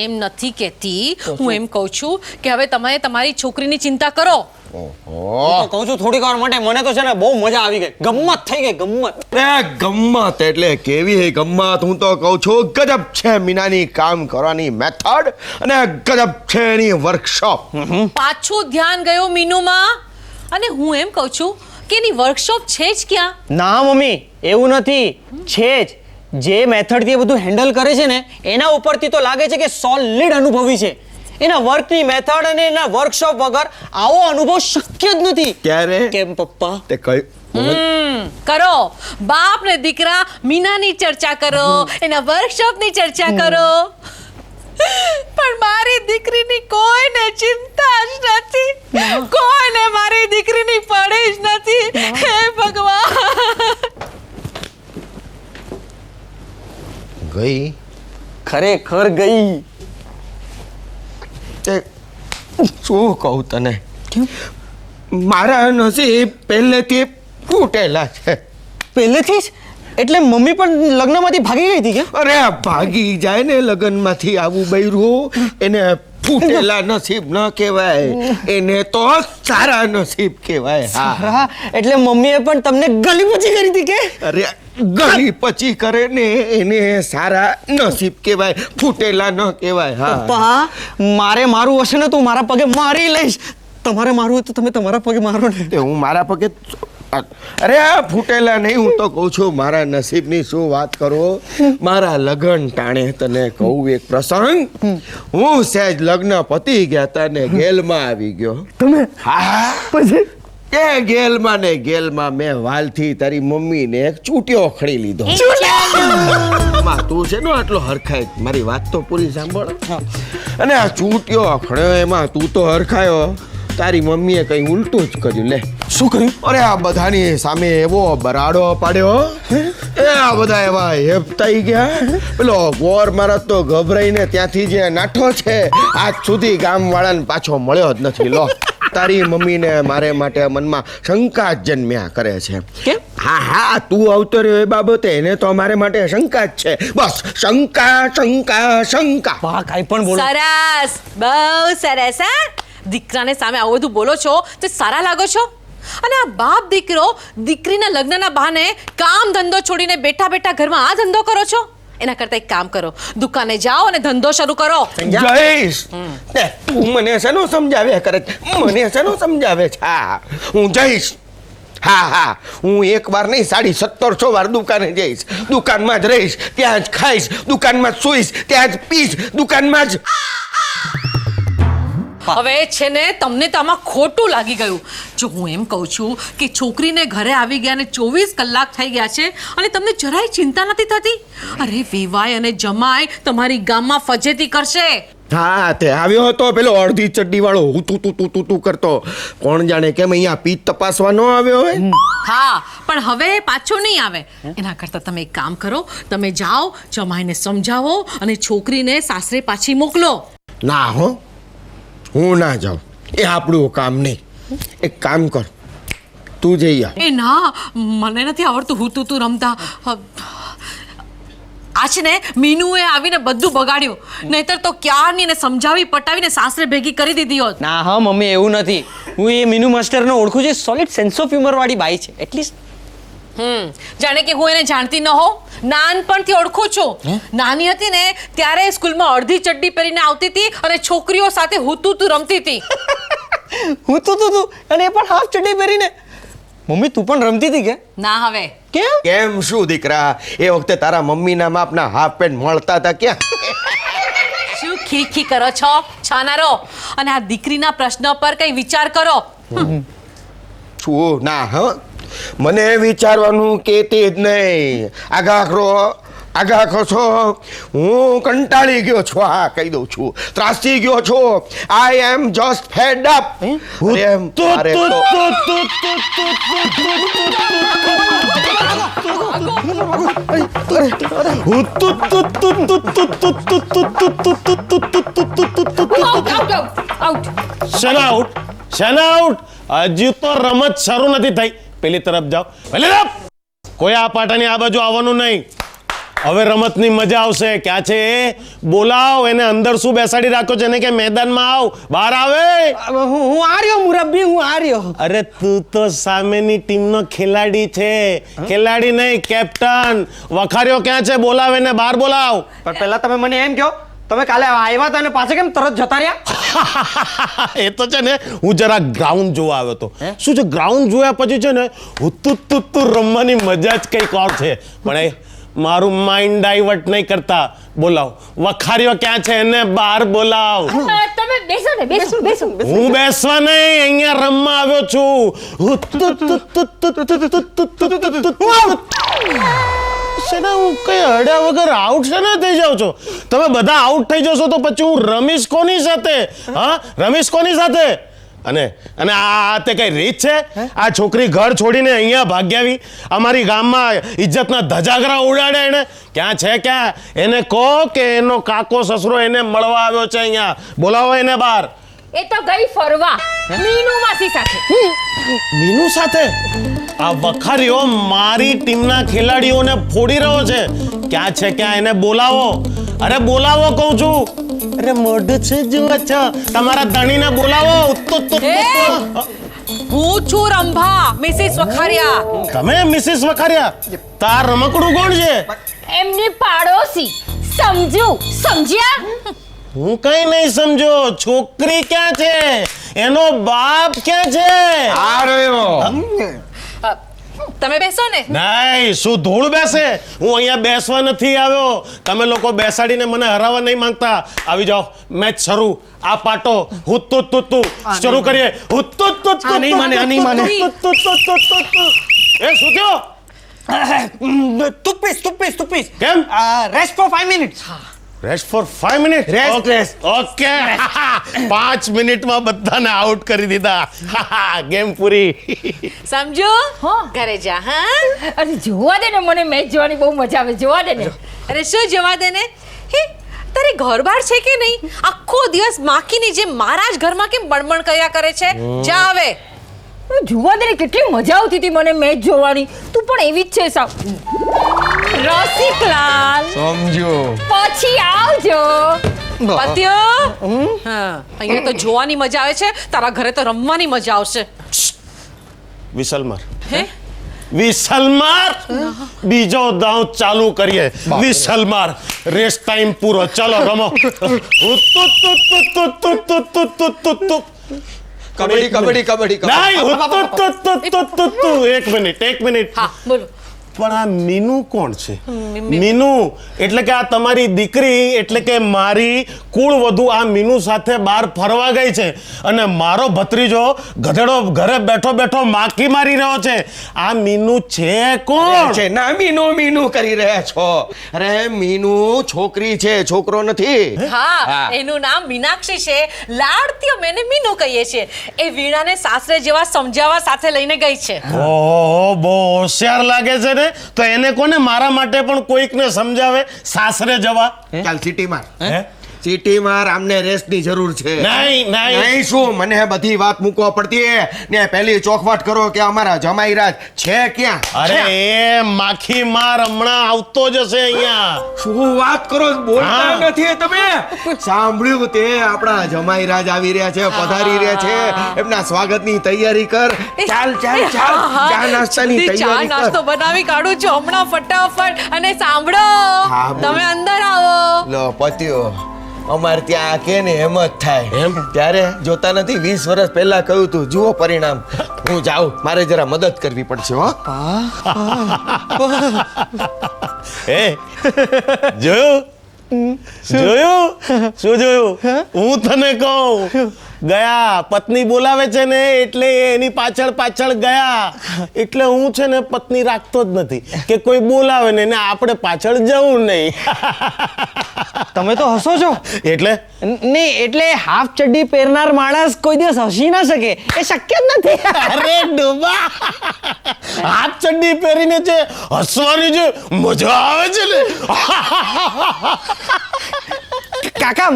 એમ નથી કહેતી, હું એમ કહું છું કે હવે તમે તમારી છોકરીની ચિંતા કરો. હું તો કહું છું થોડીક વાર માટે મને તો છે ને બહુ મજા આવી ગઈ. ગમ્મત થઈ ગઈ, ગમ્મત. ગમ્મત એટલે કેવી ગમ્મત. હું તો કહું છું ગજબ છે મીનાની કામ કરવાની મેથડ અને ગજબ છે એની વર્કશોપ. પાછું ધ્યાન ગયું મીનુમાં. અને હું એમ કહું છું કે એની વર્કશોપ છે જ ક્યાં? ના મમ્મી, એવું નથી. છે જ. જે મેથડથી એ બધું હેન્ડલ કરે છે ને એના ઉપરથી તો લાગે છે કે સોલિડ અનુભવી છે. એના વર્કની મેથડ અને એના વર્કશોપ વગર આવો અનુભવ શક્ય જ નથી. ક્યારે? કેમ પપ્પા? તે કઈ કરો. બાપ ને દીકરા મીનાની ચર્ચા કરો, એના વર્કશોપની ચર્ચા કરો. પણ મારી દીકરીની કોઈને ચિંતા જ નથી, કોઈને મારી દીકરીની પડી જ નથી. ખરેખર ગઈ. તે શું કહું તને મારા નસીબ પહેલેથી ફૂટેલા છે. પહેલેથી જ એટલે મમ્મી પણ લગ્નમાંથી ભાગી ગઈ હતી કે? અરે આ ભાગી જાય ને લગ્નમાંથી આવું બૈરું એને ફૂટેલા નસીબ ન કહેવાય, એને તો સારા નસીબ કહેવાય. હા હા, એટલે મમ્મીએ પણ તમને ગલી પછી કરી હતી કે? અરે ગળી પછી કરે ને એને સારા નસીબ કહેવાય, ફૂટેલા ન કહેવાય. હા પપ્પા, મારે મારું હશે ને તો મારા પગે મારી લઈશ. તમારે મારું હોય તો તમે તમારા પગે મારો ને. તે હું મારા પગે અરે આ ફૂટેલા નહીં, હું તો કહું છું મારા નસીબની શું વાત કરો. મારા લગ્ન ટાણે તને કહું એક પ્રસંગ. હું સહેજ લગ્ન પતી ગયા તા ને ગેલમાં આવી ગયો. તમે? હા પછી એ ગેલમાં ને ગેલમાં મેં વાલથી તારી મમ્મીને એક ચૂંટ્યો ખડી લીધો. માં તું છે ને આટલો હરખાય, મારી વાત તો પૂરી સાંભળ. અને આ ચૂંટ્યો ખડ્યો એમાં તું તો હરખાયો, તારી મમ્મીએ કઈ ઉલટું જ કર્યું. લે શું કર્યું? અરે આ બધાની સામે એવો બરાડો પાડ્યો, એ આ બધા એવા હેપતાઈ ગયા. પેલો ગોર મારા તો ગભરાઈને ત્યાંથી જે નાઠો છે આજ સુધી ગામ વાળાને પાછો મળ્યો જ નથી. લો તારી મમ્મીને મારે માટે મનમાં શંકા જ જન્મ્યા કરે છે. કેમ? હા હા, તું આવતો રહ્યો એ બાબતે એને તો અમારે માટે શંકા જ છે. બસ શંકા શંકા શંકા. બા કાઈ પણ બોલો. સરસ, બહુ સરસ. હા, દીકરાને સામે આવું બધું બોલો છો તે સારા લાગો છો. અને આ બાપ દીકરો દીકરીના લગ્નના બહાને કામ ધંધો છોડીને બેઠા બેઠા ઘરમાં આ ધંધો કરો છો. એના કરતા એક કામ કરો, દુકાને જાઓ અને ધંધો શરૂ કરો. જઈશ ને તું મને શેનો સમજાવે કરે છે? મને શેનો સમજાવે છે? હા હું જઈશ. હા હા, હું એક વાર નહીં 1750 વાર દુકાને જઈશ, દુકાનમાં જ રહીશ, ત્યાં જ ખાઈશ, દુકાનમાં જ સૂઈશ, ત્યાં જ પીશ, દુકાનમાં જ. હવે છે ને તમને તો આમાં ખોટું લાગી ગયું. જો હું એમ કહું છું કે છોકરીને ઘરે આવી ગયા ને 24 કલાક થઈ ગયા છે અને તમને જરાય ચિંતા નથી થતી. અરે વેવાય અને જમાય તમારી ગામમાં ફજેતી કરશે. હા તે આવ્યો હતો પેલો અડધી ચડ્ડી વાળો હું તું કરતો. કોણ જાણે કેમ અહીંયા પીત તપાસવા ન આવ્યો હોય. હા, પણ હવે પાછો નહીં આવે. એના કરતા તમે એક કામ કરો, તમે જાઓ, જમાઈને સમજાવો અને છોકરીને સાસરે પાછી મોકલો. ના હો, હું ના જાઉં, એ આપણું કામ નહીં. એક કામ કર, તું જઈ આવ. એ ના, મને નથી આવડતું હું તું રમતા. આ છે ને મીનુએ આવીને બધું બગાડ્યું, નહીતર તો ક્યારની ને સમજાવી પટાવીને સાસરે ભેગી કરી દીધી હોત. ના હા મમ્મી, એવું નથી. હું એ મીનુ માસ્ટરને ઓળખું છું. સોલિડ સેન્સ ઓફ હ્યુમર વાળી બાઈ છે એટલીસ્ટ. જાણે કે હું એને જાણતી ન હોઉં. નાનપણથી ઓળખું છું. નાની હતી ને ત્યારે સ્કૂલમાં અડધી ચડ્ડી પહેરીને આવતી હતી અને છોકરીઓ સાથે તું રમતી હતી. હું તું અને એ પણ હાફ ચડ્ડી પહેરીને. મમ્મી તું પણ રમતી હતી કે? ના હવે કેમ? કેમ શું દીકરા, એ વખતે તારા મમ્મીના માપના હાફ પેન્ટ મળતા હતા ક્યાં? શું ખીખી કરો છો છાનારો? અને આ દીકરીના પ્રશ્ન પર કઈ વિચાર કરો. શું ના હ, મને વિચારવાનું કેતી જ નહીં. આગા ખો છો. હું કંટાળી ગયો છું. હા કહી દઉં છું, ત્રાસી ગયો છું. આઈ એમ જસ્ટ ફેડ અપ. હજી તો રમત શરૂ નથી થઈ. પેલી તરફ જાઓ, પેલી તરફ. કોઈ આ પાટાની આ બાજુ આવવાનું નહીં. હવે રમતની મજા આવશે. ક્યાં છે એ? બોલાવ એને. અંદર શું બેસાડી રાખ્યો છે એને કે મેદાનમાં આવ, બહાર આવે. હું આ રહ્યો મુરબ્બી, હું આ રહ્યો. અરે તું તો સામેની ટીમનો ખેલાડી છે. ખેલાડી નહીં, કેપ્ટન. વખાર્યો ક્યાં છે? બોલાવ એને, બહાર બોલાવ. પણ પહેલા તમે મને એમ કહો, તમે કાલે આવ્યા હતા અને પાછા કેમ તરત જતા રહ્યા? એ તો છે ને હું જરા ગ્રાઉન્ડ જોવા આવ્યો હતો. શું છે, ગ્રાઉન્ડ જોયા પછી છે ને હુતુ રમવાની મજા જ કંઈક ઓર છે. પણ એ મારું માઇન્ડ ડાયવર્ટ નહીં કરતા. બોલાવ, વખાર્યો ક્યાં છે એને બહાર બોલાવ. તમે બેસો ને, બેસો. હું બેસવા નહીં, અહીંયા રમવા આવ્યો છું. શેના હું કઈ હડ્યા વગર આઉટ છે ને થઈ જાવ છો તમે? બધા આઉટ થઈ જશો તો પછી હું રમીશ કોની સાથે? હા, રમીશ કોની સાથે? અને અને આ તે કઈ રીત છે? આ છોકરી ઘર છોડીને અહીંયા ભાગ્યાવી, અમારી ગામમાં ઇજ્જતના ધજાગરા ઉડાડ્યા એને. ક્યાં છે ક્યાં? એને કહો કે એનો કાકો સસરો એને મળવા આવ્યો છે અહીંયા. બોલાવો એને બહાર. એ તો ગઈ ફરવા મીનુ માસી સાથે. મીનુ સાથે? આ વખારીઓ મારી ટીમના ખેલાડીઓને ફોડી રહ્યો છે. ક્યાં છે ક્યાં? એને બોલાવો. અરે બોલાવો કહું છું. અરે મોઢું છે જુઓ છો, તમારા ધણીને બોલાવો. હું છું રંભા, મિસિસ વખારિયા. તમે મિસિસ વખારિયા? તાર રમકડું કોણ છે? એમની પાડોશી સમજુ, સમજ્યા? હું કઈ નહીં સમજો. છોકરી ક્યાં છે? એનો બાપ ક્યાં છે? આ રહ્યો. તમે બેસો ને. નહીં, શું ધૂળ બેસે? હું અહીંયા બેસવા નથી આવ્યો. તમે લોકો બેસાડીને મને હરાવવા નહીં માંગતા. આવી જાઓ, મેચ શરૂ. આ પાટો હુત્તુ તુત્તુ શરૂ કરીએ. હુત્તુ તુત્તુ. આ નહીં માને, આ નહીં માને. એ શું થયો? તુપ્પીસ. કેમ? Rest for 5 minutes. Rest for 5 minute. Rest. Okay. 5 મિનિટમાં બધાને આઉટ કરી દીધા. ગેમ પૂરી. સમજો ઘરે જા. હા, અરે જોવા દે ને, મને મેચ જોવાની બહુ મજા આવે. જોવા દે ને. અરે શું જવા દે ને. હે, તારે ઘર બાર છે કે નહીં? આખો દિવસ માખીની જેમ મારા જ ઘરમાં કેમ બણબણ કર્યા કરે છે? જા હવે. જોવા દે ને, કેટલી મજા આવતી હતી મને મેચ જોવાની. તું પણ એવી જ છે સાવ. રસિકલાલ, સમજો. પછી આવજો. પત્યો. હા, અહીંયા તો જોવાની મજા આવે છે, તારા ઘરે તો રમવાની મજા આવશે. વિસલ માર. હે, વિસલ માર. બીજો દાવ ચાલુ કરીએ. વિસલ માર. રેસ ટાઈમ પૂરો. ચલો રમો. કબડ્ડી. એક મિનિટ. હા બોલો. પણ આ મીનુ કોણ છે? મીનુ એટલે કે આ તમારી દીકરી, એટલે કે મારી કુળવધુ આ મીનુ સાથે બહાર ફરવા ગઈ છે અને મારો ભત્રીજો ગધેડો ઘરે બેઠો બેઠો માખી મારી રહ્યો છે. આ મીનુ છે કોણ? છે ના, મીનુ કરી રહ્યા છો. અરે મીનુ છોકરી છે, છોકરો નથી. હા, એનું નામ મીનાક્ષી છે. લાડથી અમે એને મીનુ કહીએ છીએ. એ વીણાને સાસરે જેવા સમજાવવા સાથે લઈને ગઈ છે. ઓહો, બહુ હોશિયાર લાગે છે ને. તો એને કોને મારા માટે પણ કોઈકને સમજાવે સાસરે જવા. ચાલ સિટી માર. હે? સિટી માર. આમને રેસ્ટ ની જરૂર છે. નહીં શું, મને બધી વાત મૂકવા પડતી હે ને. પહેલી ચોખવટ કરો કે અમારા જમાઈરાજ છે ક્યાં? અરે એ માખી માર હમણાં આવતો જ હશે અહીંયા. શું વાત કરો છો? બોલતા હા. નથી તમે? સાંભળ્યું તે આપણા જમાઈરાજ આવી રહ્યા છે, પધારી રહ્યા છે. એમના સ્વાગતની તૈયારી કર. ચાલ. ચા નાસ્તાની ચા તૈયારી નાસ્તો કર. બનાવી કાઢું છું હમણાં ફટાફટ. અને સાંભળો, હા, બોલ. તમે અંદર આવો. લો પત્યો. અમારે ત્યાં કે ને એમ જ થાય. એમ? ત્યારે જોતા નથી, 20 વર્ષ પહેલા કહ્યું તું. જુઓ પરિણામ. હું જાઉં, મારે જરા મદદ કરવી પડશે. હો એ જોયું? શું જોયું? હું તને કહું, ગયા પત્ની બોલાવે છે ને એટલે એની પાછળ ગયા. એટલે હું છે ને પત્ની રાખતો જ નથી કે કોઈ બોલાવે ને આપણે પાછળ જવું નહીં. તમે તો હસો છો. એટલે નહીં, એટલે હાફ ચડ્ડી પહેરનાર માણસ કોઈ દિવસ હસી ના શકે. એ શક્ય જ નથી. અરે ડોબા, હાફ ચડ્ડી પહેરીને જે હસવાની જે મજા આવે છે ને. કાકા,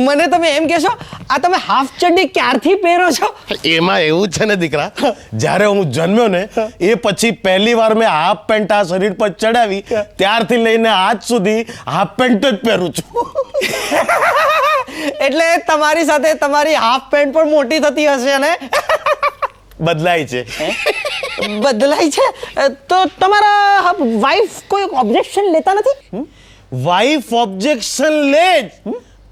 મને તમે એમ કહેશો, આ તમે હાફ ચડ્ડી ક્યારથી પહેરો છો? એમાં એવું છે ને દીકરા, જ્યારે હું જન્મ્યો ને એ પછી પહેલી વાર મેં હાફ પેન્ટ આ શરીર પર ચડાવી, ત્યારથી લઈને આજ સુધી હાફ પેન્ટ જ પહેરું છું. એટલે તમારી સાથે તમારી હાફ પેન્ટ પણ મોટી થતી હશે ને? બદલાય છે. બદલાય છે તો તમારા વાઈફ કોઈ ઓબ્જેક્શન લેતા નથી? વાઈફ ઓબ્જેક્શન લે જ,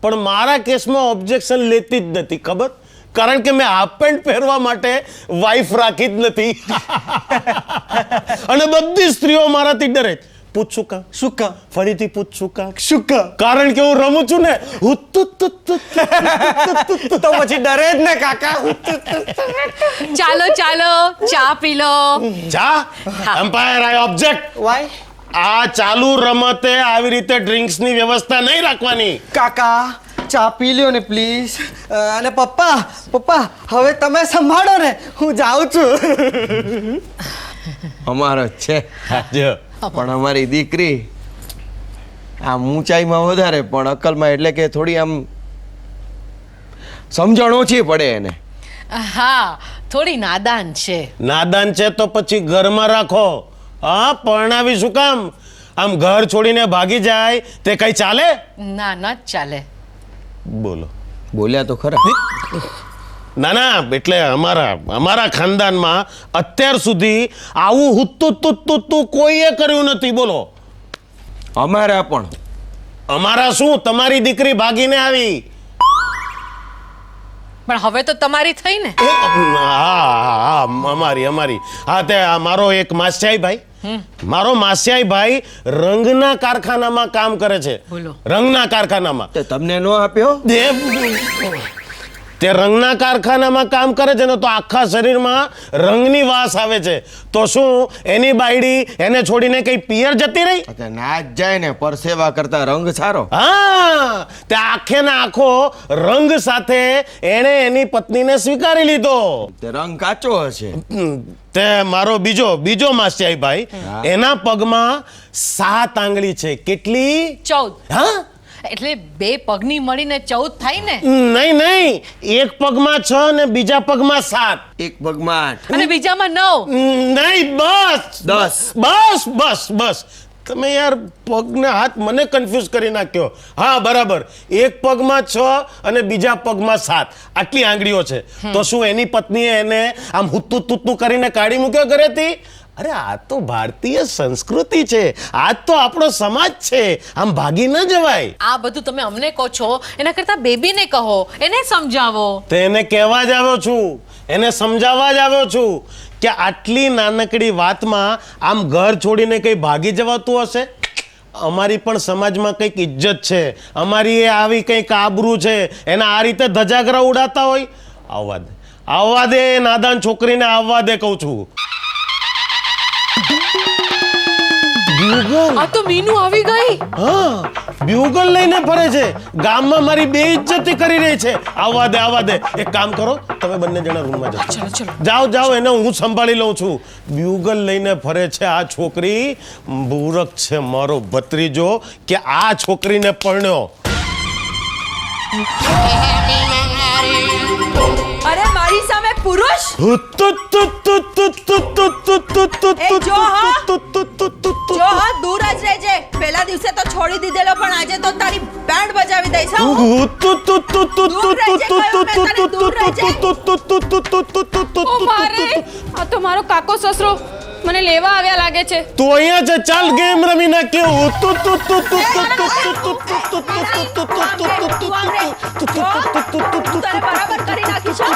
પણ મારા કેસમાં ઓબ્જેક્શન લેતી જ નથી. ખબર? કારણ કે મેં હાફ પેન્ટ પહેરવા માટે વાઈફ રાખી જ નથી. અને બધી સ્ત્રીઓ મારાથી ડરે. પૂછું કા? શું કા? ફરીથી પૂછું કા? શું કા? કારણ કે હું રમું છું ને. તો પછી ડરે જ ને કાકા. ચાલો ચા પી લો. જા એમ્પાયર, આઈ ઓબ્જેક્ટ. વાય? આ ચાલુ રમતે આવી રીતે ડ્રિંક્સની વ્યવસ્થા નહીં રાખવાની. કાકા, ચા પી લ્યો ને પ્લીઝ. અને પપ્પા હવે તમે સંભાળો ને, હું જાઉં છું. અમારો જ છે હાજો. પણ અમારી દીકરી આમ ઊંચાઈમાં વધારે પણ અક્કલમાં એટલે કે થોડી આમ સમજણ ઓછી પડે એને. હા થોડી નાદાન છે. નાદાન છે તો પછી ઘરમાં રાખો. હા પરણાવી શું કામ? આમ ઘર છોડીને ભાગી જાય તે કઈ ચાલે? ના ના જ ચાલે. બોલો. બોલ્યા તો ખરા. ના ના એટલે અમારા ખાનદાનમાં અત્યાર સુધી આવું હુત્તુ કોઈએ કર્યું નથી. બોલો. અમારા પણ. અમારા શું? તમારી દીકરી ભાગીને આવી. પણ હવે તો તમારી થઈ ને. હા અમારી હા તે મારો એક મારો માસ્યાઈ ભાઈ રંગના કારખાનામાં કામ કરે છે. બોલો. રંગના કારખાનામાં. તે તમને નો આપ્યો? તે રંગના કારખાનામાં કામ કરે છે ને તો આખા શરીરમાં રંગની વાસ આવે છે. તો શું એની બાયડી એને છોડીને કઈ પિયર જતી રહી? ના જ જાય ને, પરસેવા કરતા રંગ સારો. હા તે આખે ને આખો રંગ સાથે એણે એની પત્નીને સ્વીકારી લીધો. તે રંગ કાચો હશે. તે મારો બીજો માસ્યાઈ ભાઈ એના પગમાં 7 આંગળી છે. કેટલી? 14. હા એટલે 2 પગની મળીને 14 થાય ને. નહીં એક પગમાં 6 અને બીજા પગમાં 7. એક પગમાં 8. અને બીજામાં 9. નહીં બસ તમે યાર પગને હાથ મને કન્ફ્યુઝ કરી નાખ્યો. હા બરાબર, એક પગમાં 6 અને બીજા પગમાં 7 આટલી આંગળીઓ છે. તો શું એની પત્નીએ એને આમ હુત્તુ કરીને કાઢી મૂક્યો ઘરેથી? અરે આ તો ભારતીય સંસ્કૃતિ છે, આ તો આપણો સમાજ છે, આમ ભાગી ન જવાય. આ બધું તમે અમને કહો છો, એના કરતા બેબીને કહો, એને સમજાવો. તો એને કહેવા જ આવ્યો છું, એને સમજાવવા જ આવ્યો છું કે આટલી નાનકડી વાતમાં આમ ઘર છોડીને કઈ ભાગી જવાતું હશે? અમારી પણ સમાજમાં કંઈક ઇજ્જત છે, અમારી એ આવી કંઈક આબરૂ છે, એના આ રીતે ધજાગરા ઉડાતા હોય. આવવા દે નાદાન છોકરીને, આવવા દે કહું છું. આ તો મીનુ આવી ગઈ. હા બ્યુગલ લઈને ફરે છે, ગામમાં મારી બેઇજ્જતી કરી રહી છે. આવવા દે. એક કામ કરો, તમે બંને જણા રૂમમાં જાઓ. જાઓ એને હું સંભાળી લઉં છું. બ્યુગલ લઈને ફરે છે આ છોકરી. મૂરખ છે મારો ભત્રીજો કે આ છોકરીને પરણ્યો. અરે મારી સામે પુરુષ? જો હા, દૂર જ રહેજે. પહેલા દિવસે તો છોડી દીધેલો, પણ આજે તો તારી બેન્ડ બજાવી દઈશ. આ તો મારો કાકો સસરો મને લેવા આવ્યા લાગે છે. તું અહીંયા છે, ચાલ ગેમ રમી નાખ્યો. બરાબર કરી નાખી છો.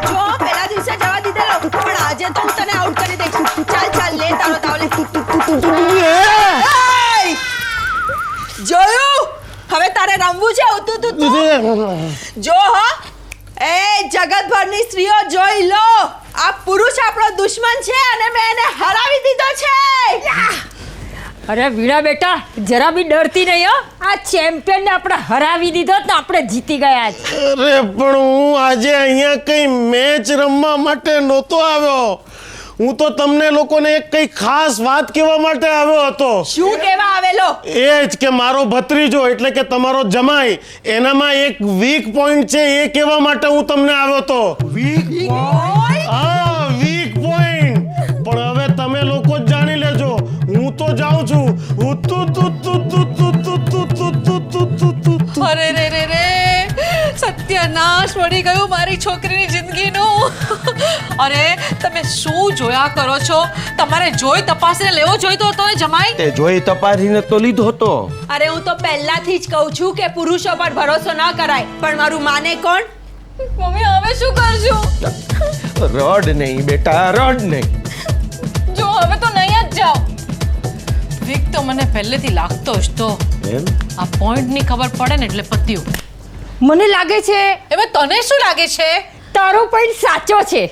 જો પહેલા દિવસે જવા દીધેલો, પણ આજે તો હું તને આઉટ કરી દઈશ. ચાલ લે તારો તાવલે. જોયું? હવે તારે રમવું છે. જો હો, એ જગતભરની સ્ત્રીઓ જોઈ લો, આ પુરુષ આપણો દુશ્મન છે અને મેં એને હરાવી દીધો છે. અરે વીણા બેટા, જરા બી ડરતી નહીં હો. આ ચેમ્પિયનને આપણે હરાવી દીધો તો આપણે જીતી ગયા છે. અરે પણ હું આજે અહીંયા કઈ મેચ રમવા માટે નહોતો આવ્યો. હું તો તમને લોકોને એક કઈ ખાસ વાત કહેવા માટે આવ્યો હતો. શું કહેવા આવેલો? એ જ કે મારો ભત્રીજો એટલે કે તમારો જમાઈ, એનામાં એક વીક પોઈન્ટ છે, એ કહેવા માટે હું તમને આવ્યો હતો. હા વીક પોઈન્ટ. પણ હવે તમે લોકો જ જાણી લેજો. હું તો જાઉં છું. અરે રે સત્યનાશ પડી ગયું મારી છોકરીની જિંદગીનું. અરે તમે શું જોયા કરો છો? તમારે જોઈ તપાસીને લેવો જોઈતો હતો ને જમાઈ. તે જોઈ તપાસીને તો લીધો હતો. અરે હું તો પહેલાથી જ કહું છું કે પુરુષો પર ભરોસો ના કરાય, પણ મારું માને કોણ? મમ્મી હવે શું કરશું? રડ નહીં બેટા, રડ નહીં. જો હવે તો નહીં જ જાઓ. વીક તો મને પહેલેથી લાગતો જ તો. એમ? આ પોઈન્ટની ખબર પડે ને એટલે પત્યું. મને લાગે છે એમાં તને શું લાગે છે? તારો પોઈન્ટ સાચો છે.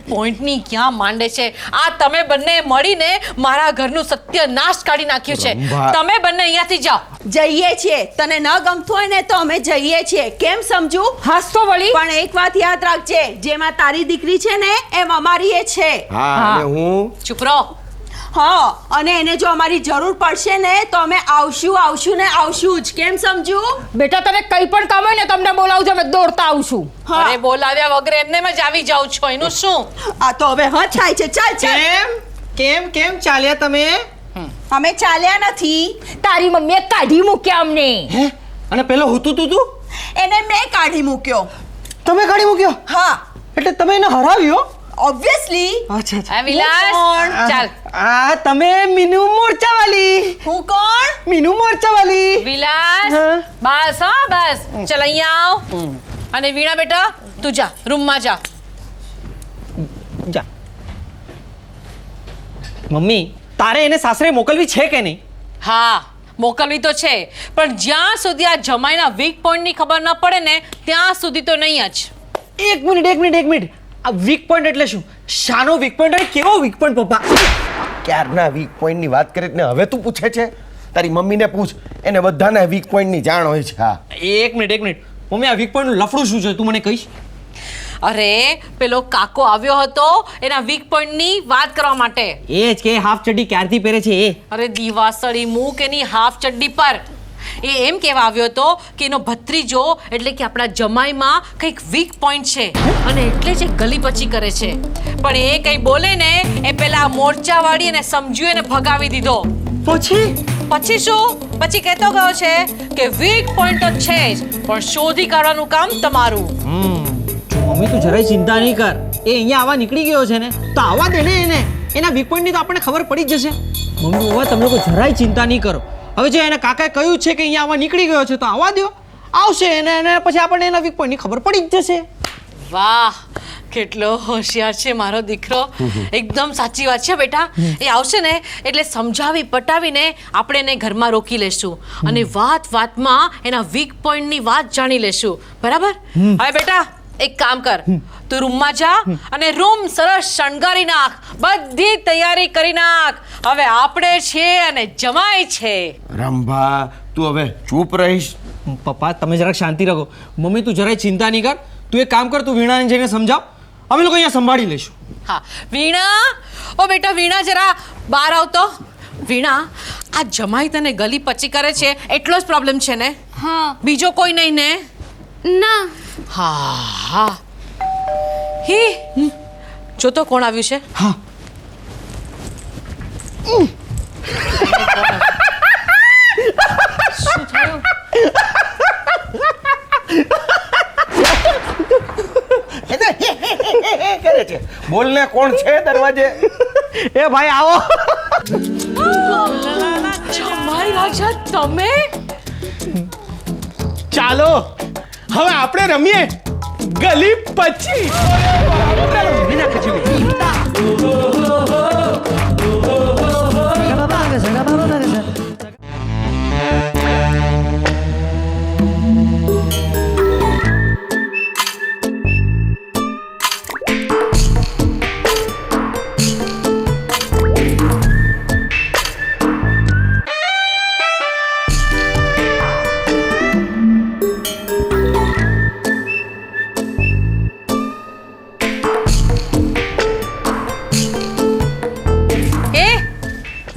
પોઈન્ટની ક્યાં માંડે છે આ તમે બંને મળીને મારા ઘરનું સત્યનાશ કાઢી નાખ્યું છે રંભા. તમે બંને અહીંયાથી જાઓ જઈએ છીએ તને ન ગમતું હોય ને તો અમે જઈએ છીએ કેમ સમજુ હાસ તો વળી પણ એક વાત યાદ રાખજે જેમાં તારી દીકરી છે ને એમ અમારી એ છે હા અને હું ચૂપ રહો હા અને એને જો અમારી જરૂર પડશે ને તો અમે આવશું ને આવશું જ કેમ સમજુ બેટા તને કંઈ પણ કામ હોય ને તમને બોલાવજો અમે દોડતા આવું છું હા અરે બોલાવ્યા વગર એમને જ આવી જાઉં છો એનું શું આ તો હવે હ થાય છે ચાલ ચાલ કેમ ચાલ્યા તમે અમે ચાલ્યા નથી તારી મમ્મીએ કાઢી મૂક્યા અમને હે અને પેલો હુતું તું એને મેં કાઢી મૂક્યો તમે કાઢી મૂક્યો હા એટલે તમે એને હરાવ્યો ઓબ્વિયસલી અચ્છા હે વિલાસ ચાલ આ તમે મીનુ મોરચા વાલી હું કોણ મીનુ મોરચા વાલી વિલાસ હા. બસ હા બસ ચલ અહીંયા આવ અને વીણા બેટા તું જા રૂમમાં જા જા મમ્મી તારે એને સાસરે મોકલવી છે કે નહીં હા મોકલવી તો છે પણ જ્યાં સુધી આ જમાઈના વીક પોઈન્ટની ખબર ન પડે ને ત્યાં સુધી તો નહીં જ એક મિનિટ આ વીક પોઈન્ટ એટલે શું શાનો વીક પોઈન્ટ અને કેવો વીક પોઈન્ટ પપ્પા ક્યારના વીક પોઈન્ટની વાત કરી ને હવે તું પૂછે છે તારી મમ્મીને પૂછ એને બધાના વીક પોઈન્ટની જાણ હોય છે હા એક મિનિટ મમ્મી આ વીક પોઈન્ટનું લફડું શું છે તું મને કહીશ અરે પેલો કાકો આવ્યો હતો એના વીક પોઈન્ટની વાત કરવા માટે એ જ કે હાફ ચડ્ડી ક્યારથી પહેરે છે એ અરે દીવાસળી મૂક એની હાફ ચડ્ડી પર એ એમ કહેવા આવ્યો હતો કે એનો ભત્રીજો એટલે કે આપણા જમાઈમાં કંઈક વીક પોઈન્ટ છે અને એટલે જ એ ગલી પચી કરે છે પણ એ કંઈ બોલે ને એ પેલા મોરચાવાળી એને સમજ્યું એને ભગાવી દીધો પછી શું પછી કહેતો ગયો છે કે વીક પોઈન્ટ તો છે જ પણ શોધી કાઢવાનું કામ તમારું મમ્મી તું જરાય ચિંતા નહીં કર એ અહીંયા આવા નીકળી ગયો છે ને તો આવવા દે ને એને એના વીક પોઈન્ટની તો આપણને ખબર પડી જ જશે મમ્મી બાબા તમે લોકો જરાય ચિંતા નહીં કરો હવે જો એના કાકાએ કહ્યું છે કે અહીંયા આવા નીકળી ગયો છે તો આવવા દો આવશે એને પછી આપણને એના વીક પોઈન્ટની ખબર પડી જ જશે વાહ કેટલો હોશિયાર છે મારો દીકરો એકદમ સાચી વાત છે બેટા એ આવશે ને એટલે સમજાવી પટાવીને આપણે એને ઘરમાં રોકી લેશું અને વાતમાં એના વીક પોઈન્ટની વાત જાણી લેશું બરાબર હવે બેટા એક કામ કર તું રૂમમાં જા અને રૂમ સરસ શણગારી નાખ બધી તૈયારી કરી નાખ હવે આપણે છીએ અને જમાઈ છે રંભા તું હવે ચૂપ રહીશ પપ્પા તમે જરાક શાંતિ રાખો મમ્મી તું જરાય ચિંતા નહીં કર તું એક કામ કર તું વીણાને જઈને સમજાવ અમે લોકો અહીંયા સંભાળી લઈશું હા વીણા ઓ બેટા વીણા જરા બહાર આવતો વીણા આ જમાઈ તને ગલી પચી કરે છે એટલો જ પ્રોબ્લેમ છે ને હા બીજો કોઈ નહીં ને ના હા હી જો તો કોણ આવ્યું છે હા શું થયું કરે છે બોલને કોણ છે દરવાજે એ ભાઈ આવો જમાઈ રાજા તમે ચાલો હવે આપણે રમીએ ગલી પછી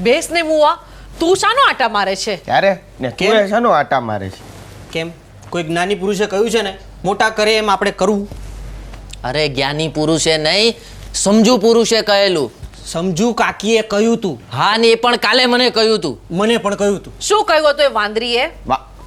બેસ ને મુવા તું શાનો આટા મારે છે ક્યારે ને તું એ શાનો આટા મારે છે કેમ કોઈ જ્ઞાની પુરુષે કહ્યું છે ને મોટા કરે એમ આપણે કરવું અરે જ્ઞાની પુરુષે નહીં સમજુ પુરુષે કહેલું સમજુ કાકીએ કહ્યું તું હા ને એ પણ કાલે મને કહ્યું તું મને પણ કહ્યું તું શું કહ્યું હતું એ વાંદરીએ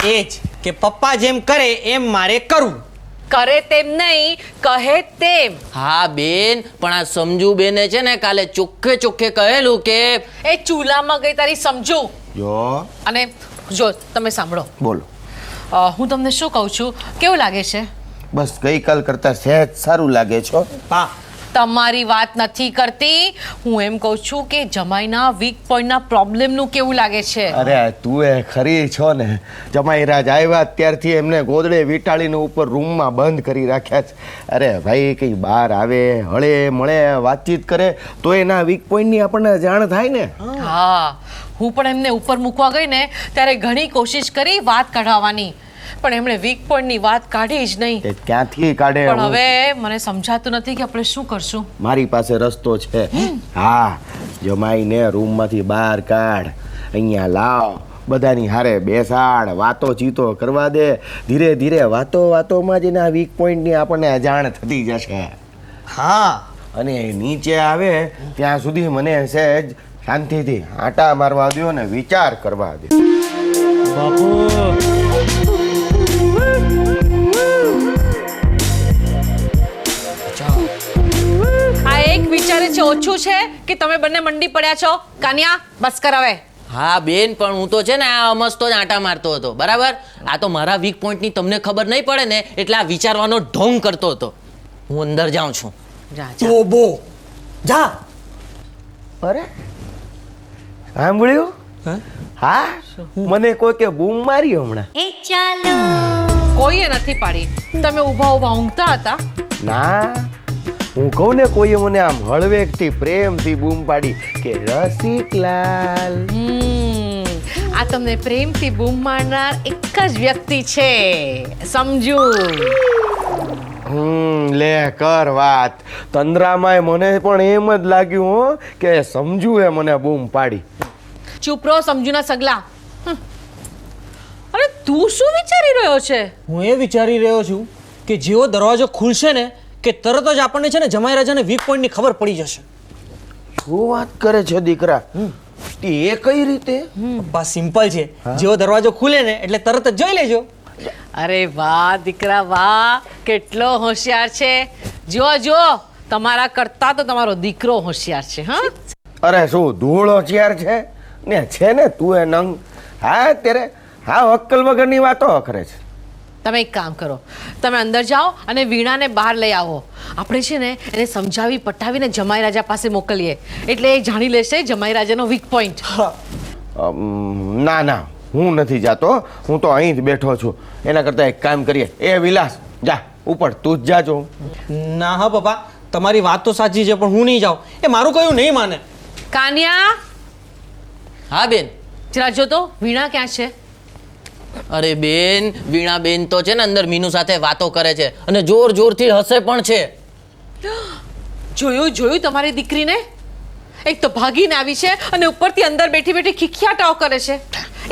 એ જ કે પપ્પા જેમ કરે એમ મારે કરવું કરે તેમ નહીં કહે તેમ હા બેન પણ આ સમજુ બેને છે ને કાલે ચોખ્ખે કહેલું કે એ ચૂલામાં ગઈ તારી સમજુ જો અને જો તમે સાંભળો બોલો હું તમને શું કહું છું કેવું લાગે છે બસ ગઈકાલ કરતા સહેજ સારું લાગે છો પા તમારી વાત નથી કરતી. હું એમ કહું છું કે જમાઈના વીક પોઈન્ટના પ્રોબ્લેમનું કેવું લાગે છે? અરે તું એ ખરી છો ને, જમાઈરાજ આવ્યા ત્યારથી એમને ગોદડે વીંટાળીને ઉપર રૂમમાં બંધ કરી રાખ્યા છે. અરે ભાઈ કંઈ બહાર આવે, હળે મળે, વાતચીત કરે તો એના વીક પોઈન્ટની આપણને જાણ થાય ને. હા, હું પણ એમને ઉપર મૂકવા ગઈ ને ત્યારે ઘણી કોશિશ કરી વાત કાઢવાની, પણ એમણે વીક પોઈન્ટની વાત કાઢી જ નહીં. એ ક્યાંથી કાઢે? પણ હવે મને સમજાતું નથી કે આપણે શું કરશું. મારી પાસે રસ્તો છે. હા, જમાઈને રૂમમાંથી બહાર કાઢ, અહીંયા લાવ, બધાની હારે બેસાડ, વાતો ચીતો કરવા દે. ધીરે ધીરે વાતોમાં જ એના વીક પોઈન્ટની આપણને જાણ થતી જશે. હા, અને નીચે આવે ત્યાં સુધી મને સહેજ શાંતિથી આંટા મારવા દો ને વિચાર કરવા દો. આ એક વિચારે છે ઓછું છે કે તમે બંને મંડી પડ્યા છો? કાનિયા, બસ કર હવે. હા બેન, પણ હું તો છે ને આ અમસ્તો જ આંટા મારતો હતો, બરાબર? આ તો મારા વીક પોઈન્ટની તમને ખબર નહીં પડે ને એટલે આ વિચારવાનો ઢોંગ કરતો હતો. હું અંદર જાઉં છું. જા જા. તો બો જા. અરે સાંભળ્યું? હા, મને કોઈ કે બૂમ મારી હમણાં. કોઈએ નથી પાડી. તમે ઊભા ઊભા ઊંઘતા હતા. ના, હું કહું ને કોઈએ મને આમ હળવેકથી પ્રેમથી બૂમ પાડી કે રસિકલાલ. આ તમને પ્રેમથી બૂમ મારનાર એક જ વ્યક્તિ છે, સમજુ. લે કર વાત. તંદ્રામાંય મને પણ એમ જ લાગ્યું હો કે સમજુ એ મને બૂમ પાડી. ચૂપ રહો સમજુના સગલા. અરે તું શું વિચારી રહ્યો છે? હું એ વિચારી રહ્યો છું કે જેવો દરવાજો ખુલશે ને કે તરત જ આપણને છે ને જમાઈ રાજાને વીક પોઈન્ટની ખબર પડી જશે. શું વાત કરે છે દીકરા? એ કઈ રીતે? બસ સિમ્પલ છે. જેવો દરવાજો ખુલે ને એટલે તરત જ જોઈ લેજો. અરે વાહ દીકરા વાહ, કેટલો હોશિયાર છે. જો જો, તમારા કરતા તો તમારો દીકરો હોશિયાર છે. હા, અરે શું ધૂળ હોશિયાર છે ને? છે ને તું એ નંગ. હા અત્યારે હા અક્કલ વગરની વાતો કરે છે. તમે એક કામ કરો, તમે અંદર જાઓ અને વીણાને બહાર લઈ આવો. આપણે છે ને એને સમજાવી પટાવીને જમાઈ રાજા પાસે મોકલીએ એટલે એ જાણી લેશે જમાઈ રાજાનો વીક પોઈન્ટ. ના ના, હું નથી જાતો. હું તો અહીં જ બેઠો છું. એના કરતાં એક કામ કરીએ. એ વિલાસ જા ઉપર, તું જ જાજો. ના હા પપ્પા, તમારી વાત તો સાચી છે પણ હું નહીં જાઉં. એ મારું કયું નહીં માને. કાન્યા, હા બેન. જરા જો તો વીણા ક્યાં છે? અરે બેન, વીણા બેન તો છે ને અંદર મીનુ સાથે વાતો કરે છે અને જોર જોરથી હસે પણ છે. જોયું જોયું તમારી દીકરીને? એક તો ભાગીને આવી છે અને ઉપરથી અંદર બેઠી બેઠી ખિખિયાટાઓ કરે છે.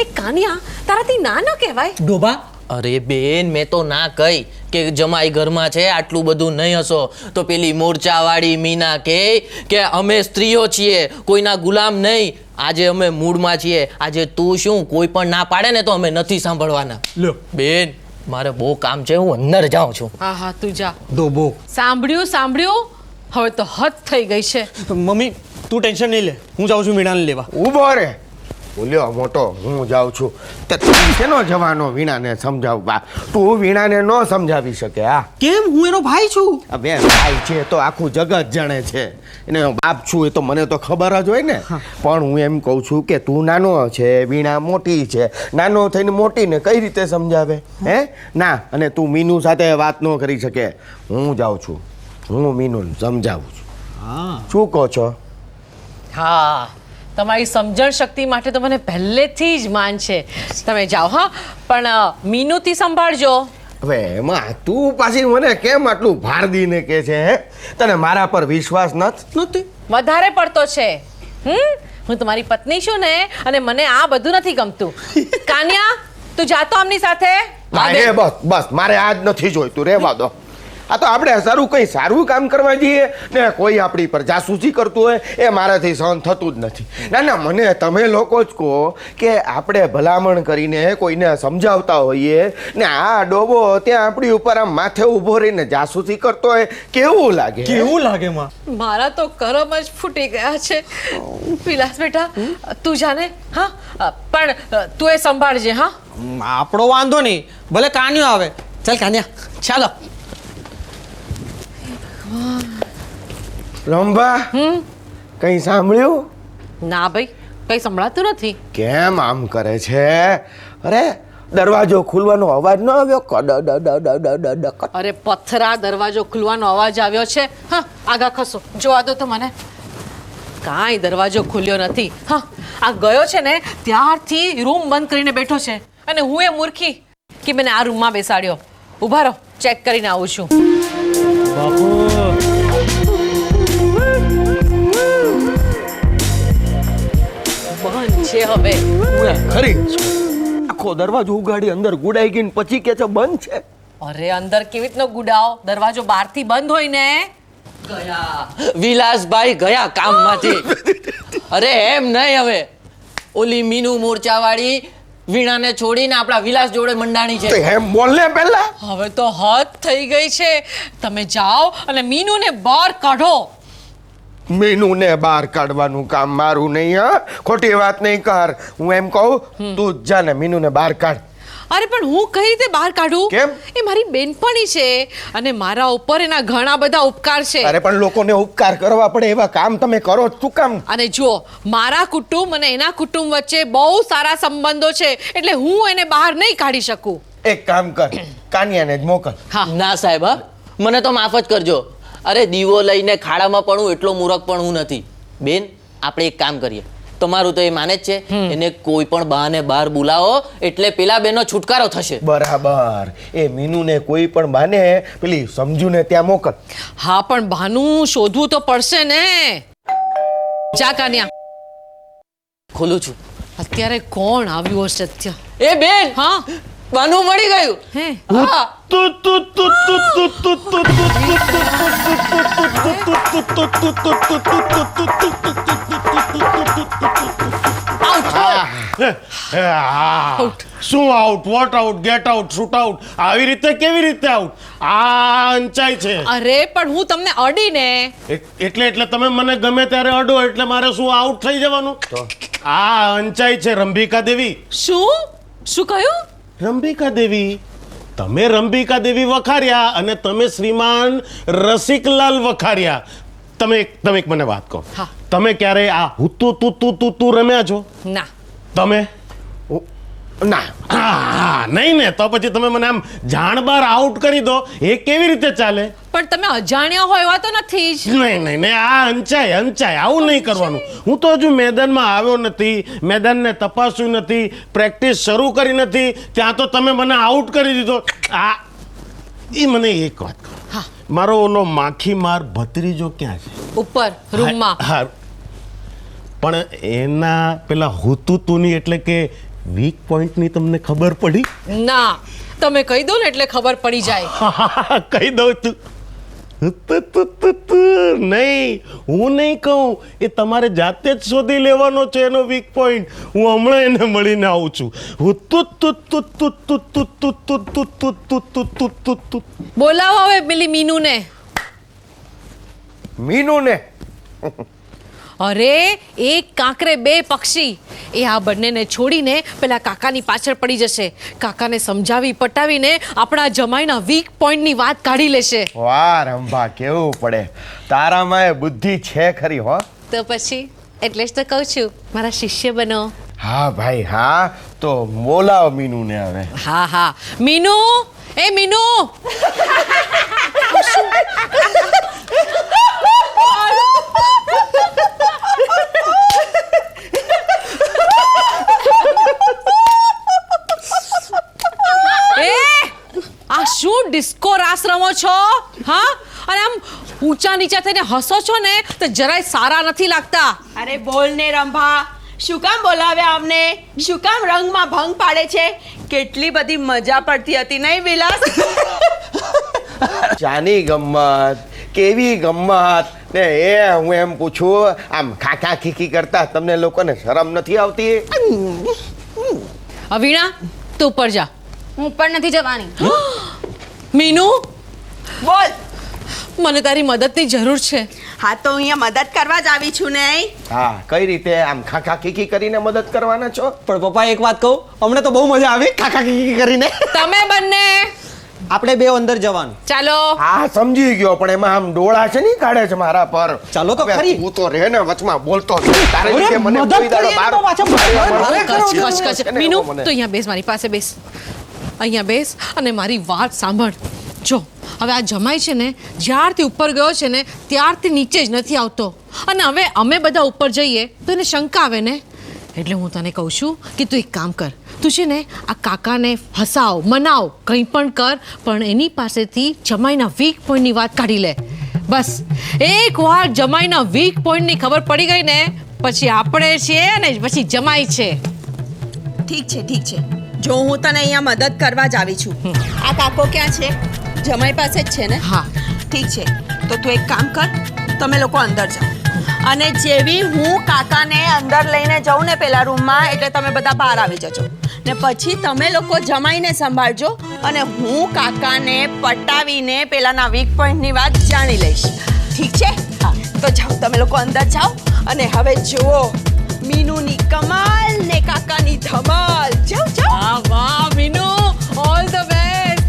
એ કાનિયા, તારાથી ના ન કહેવાય. ડોબા, અરે બેન, મેં તો ના કહી કે જમાઈ ઘરમાં છે આટલું બધું નહીં હસો તો પેલી મોરચાવાળી મીના કે અમે સ્ત્રીઓ છીએ, કોઈના ગુલામ નહીં. આજે અમે મૂડમાં છીએ. આજે તું શું કોઈ પણ ના પાડે ને તો અમે નથી સાંભળવાના. લ્યો બેન, મારે બહુ કામ છે, હું અંદર જાઉં છું. હા હા, તું જા. ડોબો. સાંભળ્યું સાંભળ્યું, હવે તો હદ થઈ ગઈ છે. મમ્મી તું ટેન્શન નહીં લે, હું જાઉં છું મીણાને લેવા. ઊભો રે. બોલ્યો મોટો, હું જાઉં છું. તે તું શેનો જવાનો વીણાને સમજાવવા? તું વીણાને ન સમજાવી શકે. હા કેમ? હું એનો ભાઈ છું. બે ભાઈ છે તો આખું જગત જાણે છે. એને બાપ છું એ તો મને તો ખબર જ હોય ને. પણ હું એમ કહું છું કે તું નાનો છે, વીણા મોટી છે. નાનો થઈને મોટીને કઈ રીતે સમજાવે? હે ના, અને તું મીનુ સાથે વાત ન કરી શકે. હું જાઉં છું, હું મીનુને સમજાવું છું. શું કહો છો? હા, તમારી સમજણ શક્તિ માટે તો મને પહેલેથી જ માન છે. તમે જાઓ. હા, પણ મીનુથી સંભાળજો. હવે એમાં તું પાછી મને કેમ આટલું ભાર દઈને કે છે? હે, તને મારા પર વિશ્વાસ નથી? વધારે પડતો છે. હું તમારી પત્ની છું ને અને મને આ બધું નથી ગમતું. કાન્યા, તું જાતો આમની સાથે. એ બસ મારે આજ નથી જોઈતું, રહેવા દો. આ તો આપણે કંઈ સારું કામ કરવા જઈએ ને કોઈ આપણી પર જાસૂસી કરતું હોય એ મારાથી સહન થતું જ નથી. ના ના, મને તમે લોકો જ કહો કે આપણે ભલામણ કરીને કોઈને સમજાવતા હોઈએ ને આ ડોબો ત્યાં આપણી ઉપર આમ માથે ઊભો રહીને જાસૂસી કરતો હોય, કેવું લાગે? કેવું લાગે માં? મારા તો કરમ જ ફૂટી ગયા છે. વિલાસ બેટા, તું જાને. હા, પણ તું એ સંભાળજે. હા, આપણો વાંધો નહીં, ભલે કાન્યો આવે. ચાલ કાન્યા, ચાલો. રંભા કઈ સાંભળ્યું? ના ભાઈ કઈ સંભળાતું નથી. કેમ આમ કરે છે? અરે દરવાજો ખુલવાનો અવાજ ન આવ્યો? કડ અરે પથરા દરવાજો ખુલવાનો અવાજ આવ્યો છે. હા આગા ખસો જોવા દો તો મને. કાંઈ દરવાજો ખુલ્યો નથી. હા આ ગયો છે ને ત્યારથી રૂમ બંધ કરીને બેઠો છે અને હું એ મૂર્ખી કે મને આ રૂમમાં બેસાડ્યો. ઊભા રહો ચેક કરીને આવું છું. બંધ છે હવે. ખરી આખો દરવાજો ઉગાડી અંદર ગુડાઈ ગઈ ને પછી કે છે બંધ છે. અરે અંદર કેવી રીતનો ગુડાવ? દરવાજો બહારથી બંધ હોય ને. ગયા વિલાસભાઈ ગયા કામમાંથી. અરે એમ નહીં, હવે ઓલી મીનુ મોરચાવાળી વીણાને છોડીને આપણા વિલાસ જોડે મંડાણી તો છે. એમ બોલ ને પહેલા. હવે તો હદ થઈ ગઈ છે. તમે જાઓ અને મીનુને બહાર કાઢો. મીનુને બહાર કાઢવાનું કામ મારું નહીં. હા, ખોટી વાત નહીં કર. હું એમ કહું તું જ જા ને મીનુને બહાર કાઢ. અરે પણ હું કઈ રીતે બહાર કાઢું? કેમ? એ મારી બેનપણી છે અને મારા ઉપર એના ઘણા બધા ઉપકાર છે. અરે પણ લોકોને ઉપકાર કરવા પડે એવા કામ તમે કરો જ શું કામ? અને જુઓ મારા કુટુંબ અને એના કુટુંબ વચ્ચે બહુ સારા સંબંધો છે એટલે હું એને બહાર નહીં કાઢી શકું. એક કામ કર, કાનિયાને જ મોકલ. હા ના સાહેબ, હા, મને તો માફ જ કરજો. અરે દીવો લઈને ખાડામાં પડવું એટલો મૂર્ખ પણ હું નથી. બેન, આપણે એક કામ કરીએ. તમારું તો એ માને જ છે, એને કોઈ પણ બહાને બહાર બોલાવો એટલે પેલા બેનો છુટકારો થશે. બરાબર. એ મીનુને કોઈ પણ બાને પેલી સમજુને ત્યાં મોકલ. હા પણ ભાનું શોધવું તો પડશે ને. જા કાન્યા. ખોલું છું. અત્યારે કોણ આવ્યું હશે? અત્યારે એ બેન, હા બાનું મળી ગયું. હે હા, શું out, what out, get out, shoot out, આવી રીતે કેવી રીતે આઉટ? આ અંચાઈ છે. અરે પણ હું તમને અડીને. એટલે તમે મને ગમે ત્યારે અડો એટલે મારે શું આઉટ થઈ જવાનું? આ અંચાઈ છે રંભિકા દેવી. શું કહ્યું? રંભિકા દેવી, તમે રંભિકા દેવી વખાર્યા અને તમે શ્રીમાન રસિકલાલ વખાર્યા. તમે એક મને વાત કહો, હા. તમે ક્યારે આ હુતુ તુ તુ તુ તુ રમ્યા છો? ના. તમે ના. હા નહીં ને, તો પછી તમે મને આમ જાણ બાર આઉટ કરી દો, એ કેવી રીતે ચાલે? પણ તમે અજાણ્યા હોય એવા તો નથી જ. નહીં, આ અંચાય આવું નહીં કરવાનું. હું તો હજુ મેદાનમાં આવ્યો નથી, મેદાનને તપાસ્યું નથી, પ્રેક્ટિસ શરૂ કરી નથી, ત્યાં તો તમે મને આઉટ કરી દીધો. આ એ મને એક વાત કહો, હા. મારો ઓલો માખીમાર ભત્રીજો ક્યાં છે? ઉપર રૂમમાં. હા, પણ એના પેલા હુતુતુની એટલે કે વીક પોઈન્ટની તમને ખબર પડી? ના, તમે કહી દો ને એટલે ખબર પડી જાય. કહી દઉં તું. નહીં, હું નહીં કહું, એ તમારે જાતે જ શોધી લેવાનો છે એનો વીક પોઈન્ટ. હું હમણાં એને મળીને આવું છું. બોલાવો હવે પેલી મીનુને. મીનુને? અરે એક કાંકરે બે પક્ષી. એ આ બંનેને છોડીને પેલા કાકાની પાછળ પડી જશે. કાકાને સમજાવી પટાવીને આપણા જમાઈના વીક પોઈન્ટની વાત કાઢી લેશે. વાહ રંભા, કેવું પડે. તારામાં એ બુદ્ધિ છે ખરી હો. તો પછી એટલે જ તો કહું છું મારા શિષ્ય બનો. હા ભાઈ હા, તો બોલાવો મીનુને હવે. હા મીનુ, એ મીનુ. આ શું ડિસ્કો રાસ રમો છો? હા, અને આમ ઊંચા નીચા થઈને હસો છો ને તો જરાય સારા નથી લાગતા. અરે બોલ ને રંભા, શું કામ બોલાવ્યા અમને? શું કામ રંગમાં ભંગ પાડે છે? કેટલી બધી મજા પડતી હતી નહીં વિલાસ? ચાની ગમ્મત, કેવી ગમ્મત ને એ હું એમ પૂછું, આમ ખાખા ખીખી કરતા તમને લોકોને શરમ નથી આવતી? વીણા તું ઉપર જા. હું પણ નથી જવાની. મીનુ બોલ. મને તારી મદદની જરૂર છે. હા તો અહીંયા મદદ કરવા જ આવી છું ને. હા, કઈ રીતે આમ ખાખા ખીખી કરીને મદદ કરવાના છો? પણ પપ્પા એક વાત કહું, અમને તો બહુ મજા આવી ખાખા ખીખી કરીને. તમે બંને આપણે બે અંદર જવાનું. ચાલો હા સમજી ગયો પણ એમાં આમ ડોળા છે ને કાઢે છે મારા પર. ચાલો તો હવે ખરી. તું તો રહે ને વચમાં બોલતો જ નહીં. તારે અરે, લીધે મને મદદ કોઈ દાડો કરીએ બહાર- તો પાછા મારે કરો. કરવું કચ છે કચ ને મીનુ મને. તો અહીંયા બેસ, મારી પાસે બેસ. અહીંયા બેસ અને મારી વાત સાંભળ. જો હવે આ જમાઈ છે ને જ્યારથી ઉપર ગયો છે ને ત્યારથી નીચે જ નથી આવતો, અને હવે અમે બધા ઉપર જઈએ તો એને શંકા આવે ને. એટલે હું તને કહું છું કે તું એક કામ કર, તું છે ને આ કાકાને હસાવ, મનાવ, કંઈ પણ કર, પણ એની પાસેથી જમાઈના વીક પોઈન્ટની વાત કાઢી લે. બસ એકવાર જમાઈના વીક પોઈન્ટની ખબર પડી ગઈ ને પછી આપણે છીએ અને પછી જમાઈ છે. ઠીક છે જો હું તને અહીંયા મદદ કરવા જ આવી છું. આ કાકો ક્યાં છે? જમાઈ પાસે જ છે ને? હા. ઠીક છે તો તું એક કામ કર, તમે લોકો અંદર જાઓ અને જેવી હું કાકાને અંદર લઈને જાઉં ને પેલા રૂમમાં એટલે તમે બધા બહાર આવી જજો ને પછી તમે લોકો જમાઈને સંભાળજો અને હું કાકાને પટાવીને પેલાના વીક પોઈન્ટની વાત જાણી લઈશ. ઠીક છે? હા તો જાઓ તમે લોકો અંદર જાઓ અને હવે જુઓ મીનુની કમાલ ને કાકાની ધમાલ. જાઓ જાઓ. વાહ વાહ મીનુ, ઓલ ધ બેસ્ટ.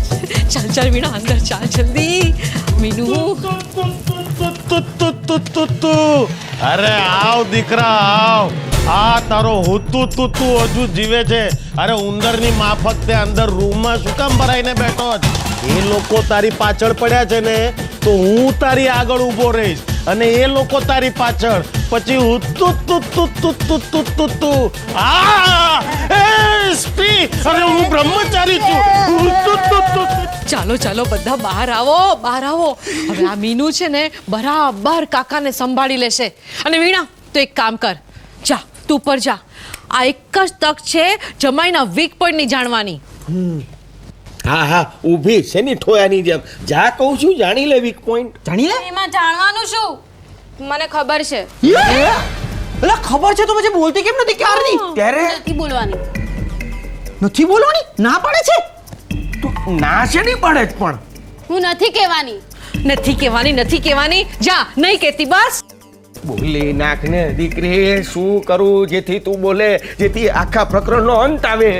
ચાલ ચાલ વીણા અંદર ચાલ જલ્દી. મીનુ અરે આવ દીકરા આવ. આ તારો હુતુ તુતુ હજુ જીવે છે. અરે ઉંદરની માફક તે અંદર રૂમમાં શું કામ ભરાઈને બેઠો છે? એ લોકો તારી પાછળ પડ્યા છે ને તો હું તારી આગળ ઊભો રહીશ અને એ લોકો તારી પાછળ. પછી હુતુ તુતુ તુતુ તુતુ તુ. આ એ સ્પી, અરે હું બ્રહ્મચારી છું. હુતુ તુતુ. ચાલો ચાલો બધા બહાર આવો, બહાર આવો. હવે આ મીનુ છે ને બરાબર કાકાને સંભાળી લેશે. અને વીણા તો એક કામ કર, જા તું ઉપર જા. આ એક જ તક છે જમાઈના વીક પોઈન્ટની જાણવાની. હા હા ઊભી છે ની ઠોયાની જેમ. જા કહું છું જાણી લે વીક પોઈન્ટ. જાણી લે. એમાં જાણવાનું શું? મને ખબર છે. એટલે ખબર છે તો પછી બોલતી કેમ નથી ક્યારની? ત્યારે નથી બોલવાની. નથી બોલવાની? ના પાડે છે. તું ના છે નહીં પડે જ પણ. હું નથી કહેવાની. નથી કહેવાની, નથી કહેવાની. જા, નહીં કહેતી બસ. બોલી નાખ ને દીકરી. શું કરું જેથી તું બોલે, જેથી આખા પ્રકરણનો અંત આવે.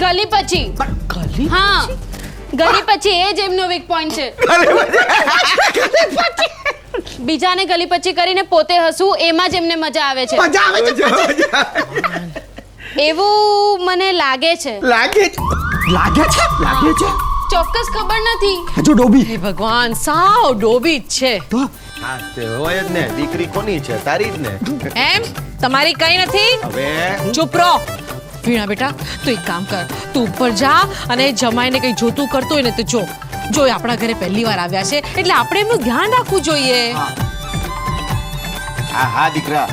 ગલી પછી. ગલી? હા ગલી પછી એ જ એમનો વીક પોઈન્ટ છે. બીજાને ગલી પછી કરીને પોતે હસવું એમાં જ એમને મજા આવે છે. મજા આવે છે. એવું મને લાગે છે. લાગે છે. લાગે છે? લાગે છે. ચોક્કસ ખબર નથી. હજુ ડોબી. હે ભગવાન, સાવ ડોબી જ છે. તો હા તે હોય જ ને. દીકરી કોની છે? તારી જ ને. એમ તમારી કઈ નથી? હવે ચૂપ રહો. વીણા બેટા તું એક કામ કર, તું ઉપર જા અને જમાઈને કઈ જોતું કરતો હોય ને તો જો. જો એ આપણા ઘરે પહેલી વાર આવ્યા છે એટલે આપણે એમનું ધ્યાન રાખવું જોઈએ. હા હા દીકરા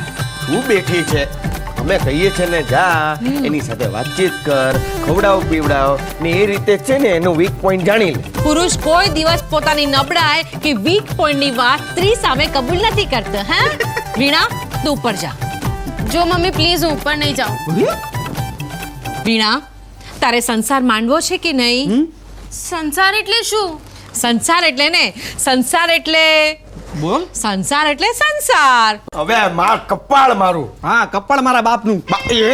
તું બેઠી છે, અમે કહીએ છે ને જા એની સાથે વાતચીત કર, ખવડાવ પીવડાવ ને એ રીતે છે ને એનું વીક પોઈન્ટ જાણી લે. પુરુષ કોઈ દિવસ પોતાની નબળાઈ કે વીક પોઈન્ટની વાત સ્ત્રી સામે કબૂલ નથી કરતો. હે વીણા તું ઉપર જા. જો મમ્મી પ્લીઝ હું ઉપર નહીં જાઉં. વીણા તારે સંસાર માંડવો છે કે નહીં? સંસાર એટલે શું? સંસાર એટલે ને, સંસાર એટલે બોલ. સંસાર એટલે સંસાર. હવે માર કપાળ મારું. હા કપાળ મારા બાપનું. કઈ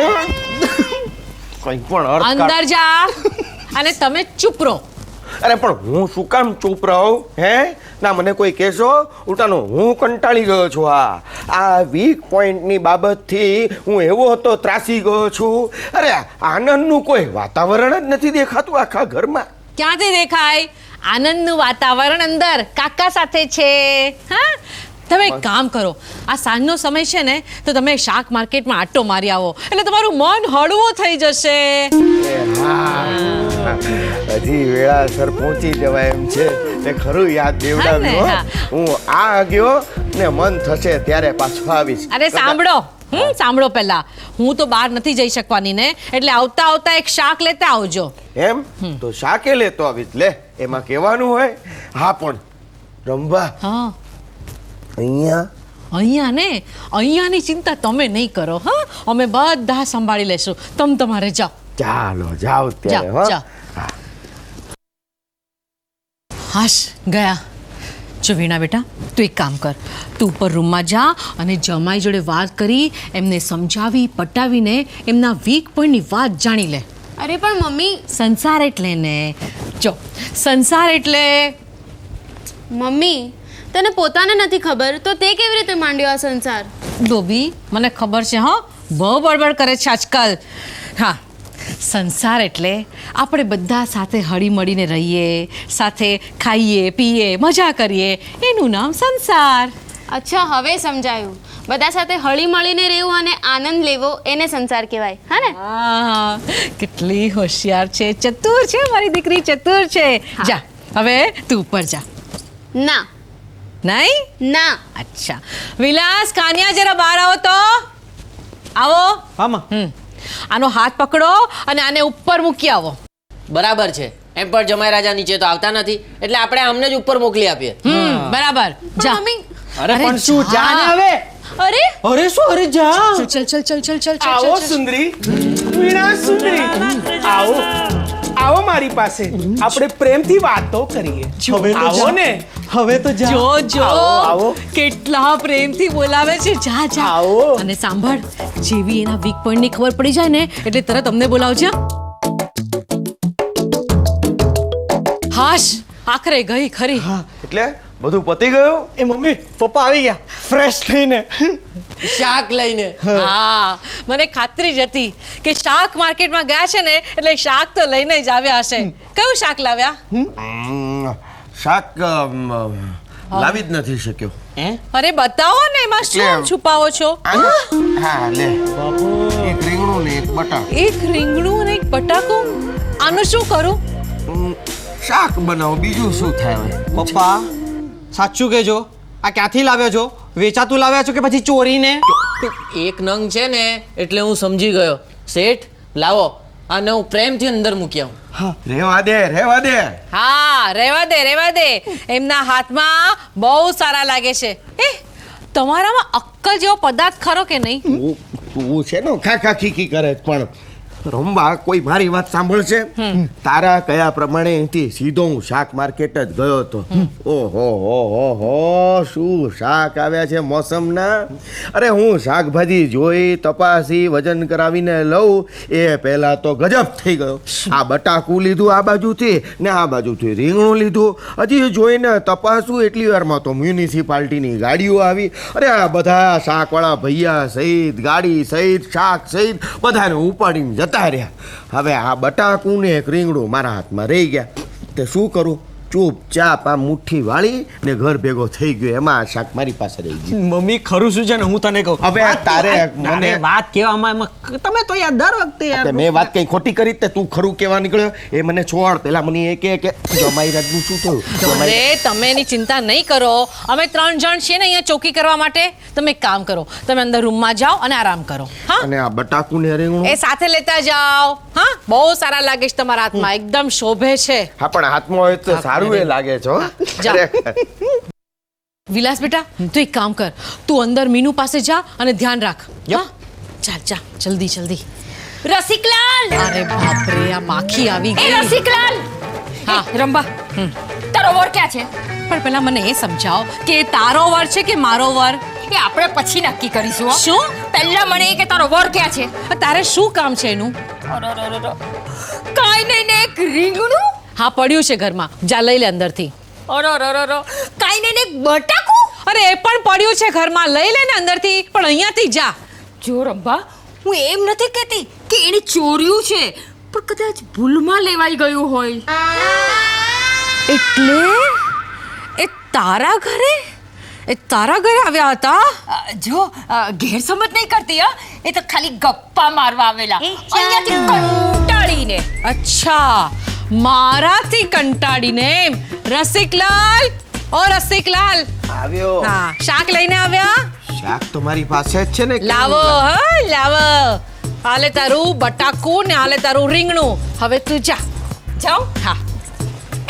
પણ અર્થ કાઢ. અંદર જા અને તમે ચૂપ રહો. અરે પણ હું શું કામ ચૂપ રહું? હે ના મને કોઈ કહેશો? ઉલટાનો હું કંટાળી ગયો છું. આ વીક પોઈન્ટની બાબતથી હું એવો હતો ત્રાસી ગયો છું. અરે આનંદનું કોઈ વાતાવરણ જ નથી દેખાતું આખા ઘરમાં. ક્યાંથી દેખાય? આનંદનું વાતાવરણ અંદર કાકા સાથે છે. હા તમે એક કામ કરો, આ સાંજનો સમય છે ને તો તમે શાક માર્કેટમાં આટો મારી આવો એટલે તમારું મન હળવું થઈ જશે. હજી વેળાસર પહોંચી જવાય એમ છે. તે ખરું યાદ દેવડાવ્યું. હા. હું આ ગયો ને મન થશે ત્યારે પાછો આવીશ. અરે સાંભળો, સાંભળો પહેલા. હું તો બહાર નથી જઈ શકવાની ને એટલે આવતા આવતા એક શાક લેતા આવજો. એમ તો શાકે લેતો આવીશ. લે એમાં કહેવાનું હોય. હા પણ રંભા હા અહીંયા અહીંયા ને, અહીંયાની ચિંતા તમે નહીં કરો. હા અમે બધા સંભાળી લેશું. તમે તમારે જાઓ. ચાલો જાઓ ત્યારે. જાઓ, હો? જાઓ. હાશ ગયા. જો વીણા બેટા તું એક કામ કર, તું ઉપર રૂમમાં જા અને જમાઈ જોડે વાત કરી એમને સમજાવી પટાવીને એમના વીક પોઈન્ટની વાત જાણી લે. અરે પણ મમ્મી સંસાર એટલે ને જો સંસાર એટલે મમ્મી તને પોતાને નથી ખબર તો તે કેવી રીતે માંડ્યો આ સંસાર? ડોબી મને ખબર છે હો બહુ બળબડ કરે છે આજકાલ. હા સંસાર એટલે આપણે બધા સાથે હળીમળીને રહીએ, સાથે ખાઈએ પીએ મજા કરીએ, એનું નામ સંસાર. અચ્છા હવે સમજાયું. બધા સાથે હળી મળીને રહેવું અને આનંદ લેવો એને સંસાર કહેવાય, હા ને? હા કેટલી હોશિયાર છે, ચતુર છે મારી દીકરી, ચતુર છે. જા હવે તું ઉપર જા. ના નહીં ના. અચ્છા વિલાસ કાન્યા જરા બહાર આવો તો. આવો. હા માં. આનો હાથ પકડો અને આને ઉપર મૂકી આવો. બરાબર છે. એમ પણ જમાઈ રાજા નીચે તો આવતા નથી એટલે આપણે અમને જ ઉપર મોકલી આપીએ. બરાબર જા. મમ્મી અરે પણ શું જા ને હવે. અરે અરે શું અરે જા. ચલ ચલ ચલ ચલ ચલ ચલ આવો સુંદરી, વીણા સુંદરી, આવો આવો મારી પાસે, આપણે પ્રેમથી વાતો કરીએ. હવે તો આવો જા. ને. હવે તો જા. જો જો આવો. કેટલા પ્રેમથી બોલાવે છે. જા જા. આવો. અને સાંભળ, જેવી એના વીક પોઈન્ટ ની ખબર પડી જાય ને એટલે તરત અમને બોલાવજો. હાશ આખરે ગઈ ખરી. એટલે બધું પતી ગયું? એ મમ્મી પપ્પા આવી ગયા ફ્રેશ થઈને. શાક લઈને. હા મને ખાતરી જ હતી કે શાક માર્કેટમાં ગયા છે ને એટલે શાક તો લઈને જ આવ્યા હશે. કયું શાક લાવ્યા? શાક લાવી જ નથી શક્યો. અરે બતાવો ને, એમાં શું એટલે- છુપાવો છો? હા લે એક રીંગણું ને એક બટાકા. એક રીંગણું અને એક બટાકો. આનું શું કરું? શાક બનાવો, બીજું શું થાય હવે? પપ્પા સાચું કહેજો, આ ક્યાંથી લાવ્યા છો? વેચાતું લાવ્યા છો કે પછી ચોરીને? એક નંગ છે ને એટલે હું સમજી ગયો. શેઠ લાવો અને હું પ્રેમથી અંદર મૂકી આવું. રેવા દે. હા રહેવા દે. એમના હાથમાં બહુ સારા લાગે છે. તમારામાં અક્કલ જેવો પદાર્થ ખરો કે નહીં? તું છે ને ખાખા ખીખી કરે છે, પણ રંબા કોઈ મારી વાત સાંભળશે? તારા કયા પ્રમાણે અહીંથી સીધો હું શાક માર્કેટ જ ગયો હતો. ઓહો હો હો હો શું શાક આવ્યા છે મોસમના. અરે હું શાકભાજી જોઈ તપાસી વજન કરાવીને લઉં એ પહેલા તો ગજબ થઈ ગયો. આ બટાકું લીધું આ બાજુથી ને આ બાજુથી રીંગણું લીધું. હજી જોઈને તપાસું એટલી વારમાં તો મ્યુનિસિપાલિટીની ગાડીઓ આવી. અરે આ બધા શાકવાળા ભૈયા સહિત ગાડી સહિત શાક સહિત બધાને ઉપાડીને જતા રહ્યા. હવે આ બટાકું ને એક રીંગણું મારા હાથમાં રહી ગયા. તે શું કરું? ચૂપચાપ આ મુઠ્ઠી વાળી ને ઘર ભેગો થઈ ગયો. એમાં આ શાક મારી પાસે રહી ગયું. મમ્મી ખરું શું છે ને હું તને કહું. હવે તારે મને મને વાત કહેવામાં એમાં તમે તો યાર દર વખતે યાર. તે મેં વાત કઈ ખોટી કરી તે તું ખરું કેવા નીકળ્યો? એ મને છોડ. પેલા મને એ કે જમાઈ રાજનું શું થયું? અરે તમે એની ચિંતા નહીં કરો. અમે 3 જણ છીએ ને અહીંયા ચોકી કરવા માટે. તમે એક કામ કરો, તમે અંદર રૂમમાં જાઓ અને આરામ કરો. હા અને આ બટાકું ને રીંગણું? એ સાથે લેતા જાઓ. હા બહુ સારા લાગે છે તમારા હાથમાં, એકદમ શોભે છે. હા પણ હાથમાં હોય તો સારું એ લાગે છે હો. જા. ખરેખર. વિલાસ બેટા તું એક કામ કર, તું અંદર મીનુ પાસે જા અને ધ્યાન રાખ. હા ચાલ જા જલ્દી જલ્દી. રસિકલાલ, અરે બાપ રે આ માખી આવી એ ગઈ. રસિકલાલ. હા. રંબા, તારો વર ક્યાં છે? પણ પેલા મને એ સમજાવો કે તારો વર છે કે મારો વર? એ આપણે પછી નક્કી કરીશું હો. શું? પહેલા મને એ કે તારો વર ક્યાં છે? તારે શું કામ છે એનું? કાંઈ નહીં ને એક રીંગણું. હા પડ્યું છે ઘરમાં, જા લઈ લે અંદરથી. કાંઈ નહીં ને એક બટાકું. અરે એ પણ પડ્યું છે ઘરમાં, લઈ લે ને અંદરથી, પણ અહીંયાથી જા. જો રંભા, હું એમ નથી કહેતી કે એને ચોર્યું છે, પણ કદાચ ભૂલમાં લેવાઈ ગયું હોય. એટલે એ તારા ઘરે આવ્યા હતા? જો ગેરસમજ નહીં કરતી હા, એ તો ખાલી ગપ્પા મારવા આવેલા અહીંયાથી કંટાળીને. અચ્છા મારાથી કંટાળીને. રસિકલાલ, ઓ રસિકલાલ. આવ્યો. હા શાક લઈને આવ્યા? શાક તો મારી પાસે જ છે ને. લાવો હા લાવો. હાલે તારું બટાકું ને હાલે તારું રીંગણું. હવે તું જા. જાઓ. હા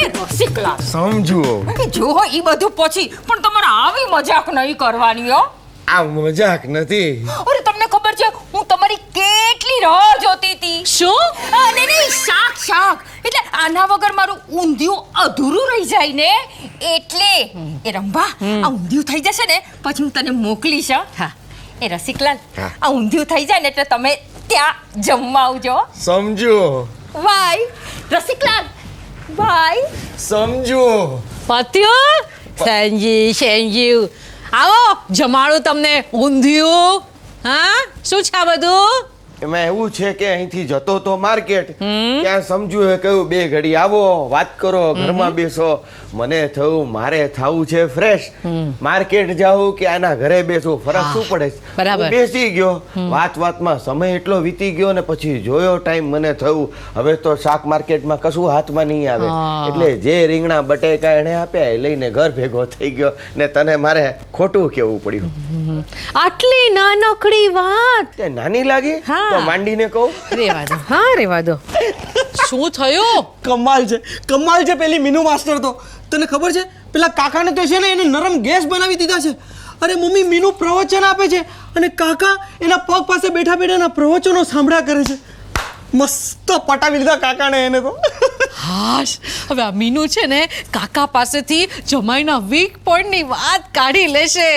એ રસિકલાલ, સમજુ. એ જો ઈ બધું પછી પણ તમારે આવી મજાક નહીં કરવાની હો. આ મજાક નથી. અરે તમને ખબર છે હું તમારી કેટલી રાહ જોતી હતી. શું? નહીં શાક એટલે આના વગર મારું ઊંધિયું અધૂરું રહી જાય ને એટલે. એ રંભા, આ ઊંધિયું થઈ જશે ને પછી હું તને મોકલીશ. હા. એ રસિકલાલ, હા. આ ઊંધિયું થઈ જાય ને એટલે તમે ત્યાં જમવા આવજો. સમજો બાય રસિકલાલ, બાય. સમજો પત્યું સંજીવ આવો જમાડું તમને ઊંધિયું. હા શું છે આ બધું? એમાં એવું છે કે અહીંથી જતો તો માર્કેટ ત્યાં સમજુ એ કહ્યું બે ઘડી આવો વાત કરો ઘરમાં બેસો. મને થયું મારે થાવું છે ફ્રેશ, માર્કેટ જાઉં કે આના ઘરે બેસું, ફરક શું પડે છે? બરાબર. હું બેસી ગયો, વાતમાં સમય એટલો વીતી ગયો ને પછી જોયો ટાઈમ, મને થયું હવે તો શાક માર્કેટમાં કશું હાથમાં નહીં આવે, એટલે જે રીંગણા બટેકા એણે આપ્યા એ લઈને ઘર ભેગો થઈ ગયો ને તને મારે ખોટું કેવું પડ્યું. આટલી નાનકડી વાત. તે નાની લાગી હા. તો માંડીને કહું. રેવા દો, હા રેવા દો. શું થયું? કમાલ છે પેલી મીનુ માસ્ટર તો. તને ખબર છે પેલા કાકાને તો છે ને એને નરમ ગેસ બનાવી દીધા છે. અરે મમ્મી, મીનુ પ્રવચન આપે છે અને કાકા એના પગ પાસે બેઠા બેઠા એના પ્રવચનો સાંભળ્યા કરે છે. મસ્ત પટાવી લીધા કાકાને એને તો. હાશ, હવે આ મીનુ છે ને કાકા પાસેથી જમાઈના વીક પોઈન્ટની વાત કાઢી લેશે.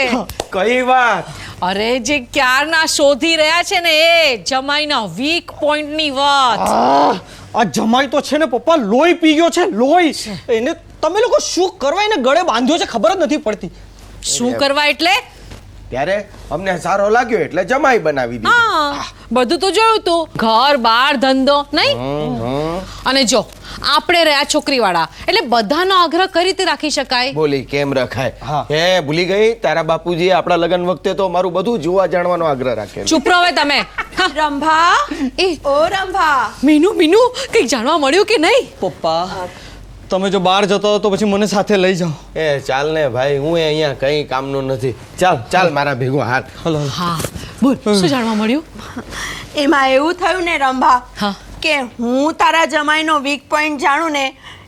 કઈ વાત? અરે જે ક્યારના શોધી રહ્યા છે ને એ જમાઈના વીક પોઈન્ટની વાત. આ જમાઈ તો છે ને પપ્પા લોહી પી ગયો છે, લોહી. એને તમે લોકો શું કરવા એને ગળે બાંધ્યો છે ખબર જ નથી પડતી. શું કરવા એટલે? ત્યારે અમને સારો લાગ્યો એટલે જમાઈ બનાવી દીધી. હા, બધું તો જોયું તું, ઘર બાર ધંધો નહીં. અને જો આપણે રહ્યા છોકરીવાળા એટલે બધાનો આગ્રહ કઈ રીતે રાખી શકાય? બોલી કેમ રખાય? હે ભૂલી ગઈ તારા બાપુજી આપણા લગ્ન વખતે તો મારું બધું જોવા જાણવાનો આગ્રહ રાખે. ચૂપ રહો હવે તમે. હા, રંભા, એ ઓ રંભા, મીનુ કંઈક જાણવા મળ્યું કે નહીં? પપ્પા, તમે જો બહાર જતો હો તો પછી મને સાથે લઈ જાઓ. એ ચાલ ને ભાઈ, હું અહીંયા કઈ કામનું નથી. ચાલ મારા ભેગો હાથ. હલો. હા બોલ, શું જાણવા મળ્યું? એમાં એવું થયું ને રંભા હા. કે હું તારા જમાઈનો વીક પોઈન્ટ જાણું ને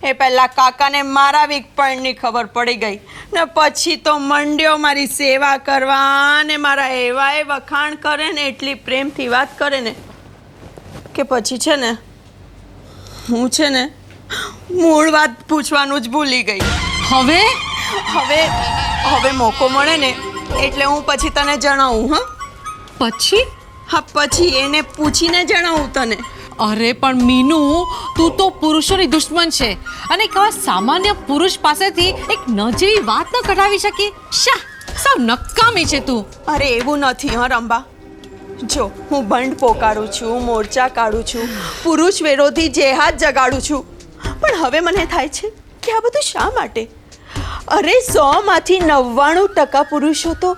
એ પહેલા કાકાને મારા વીક પોઈન્ટની ખબર પડી ગઈ ને પછી તો મંડ્યો મારી સેવા કરવા ને મારા એવાય વખાણ કરે ને એટલી પ્રેમથી વાત કરે ને કે પછી છે ને હું છે ને મૂળ વાત પૂછવાનું જ ભૂલી ગઈ. હવે હવે મોકો મળે ને એટલે હું પછી તને જણાવું. હા પછી? હા પછી એને પૂછીને જણાવું તને. અરે પણ મીનુ, તું તો પુરુષોની દુશ્મન છે અને એક આવા સામાન્ય પુરુષ પાસેથી એક ન જેવી વાત ન કઢાવી શકી. શા, સાવ નકામી છે તું. અરે એવું નથી હા રંબા. જો હું બંધ પોકારું છું, મોરચા કાઢું છું, પુરુષ વિરોધી જેહાદ જગાડું છું, પણ હવે મને થાય છે કે આ બધું શા માટે? અરે 100માંથી 99% પુરુષો તો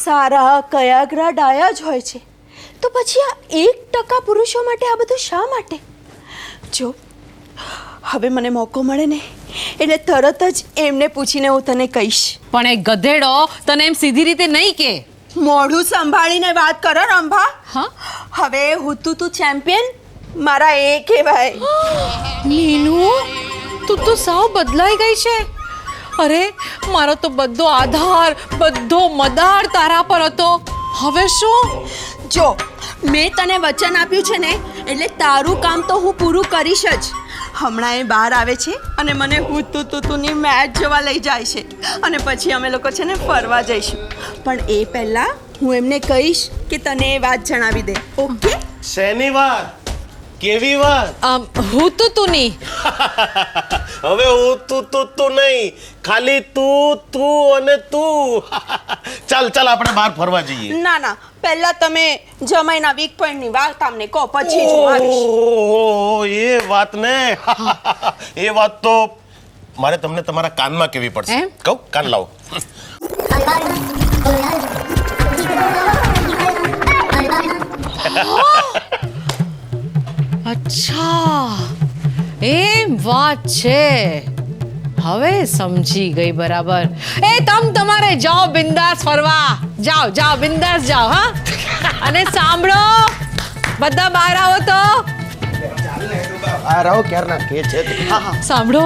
સારા કયાગ્રા ડાયા જ હોય છે, તો પછી આ 1% પુરુષો માટે આ બધું શા માટે? જો હવે મને મોકો મળે ને એટલે તરત જ એમને પૂછીને હું તને કહીશ. પણ એ ગધેડો તને એમ સીધી રીતે નહીં કે. મોઢું સંભાળીને વાત કરો રંભા. હા? હવે હું તું ચેમ્પિયન મારા એ કહેવાય. મીનુ, તું તો સાવ બદલાઈ ગઈ છે. અરે મારો તો બધો આધાર, બધો મદાર તારા પર હતો. હવે શું? જો મેં તને વચન આપ્યું છે ને એટલે તારું કામ તો હું પૂરું કરીશ જ. હમણાં એ બહાર આવે છે અને મને હુતુતુતુની મેચ જોવા લઈ જાય છે અને પછી અમે લોકો છે ને ફરવા જઈશું. પણ એ પહેલા હું એમને કહીશ કે તને એ વાત જણાવી દે. ઓકે? શેની વાત? કેવી વાત? હું તું નહીં. હવે હું તું નહીં, ખાલી તું અને તું. ચાલ આપણે બહાર ફરવા જઈએ. ના પહેલા તમે જમાઈના વીક પોઈન્ટની વાત અમને કહો પછી જ હું આવીશ. ઓહો, એ વાત ને. એ વાત તો મારે તમને તમારા કાનમાં કેવી પડશે. એમ? કહું? કાન લાવો. અચ્છા, એમ વાત છે. હવે સમજી ગઈ બરાબર. એ તમારે જાઓ બિંદાસ ફરવા. જાઓ બિંદાસ જાઓ. હા, અને સાંભળો બધા બહાર આવો તો. આ રહો ક્યારના કે છે તે. સાંભળો,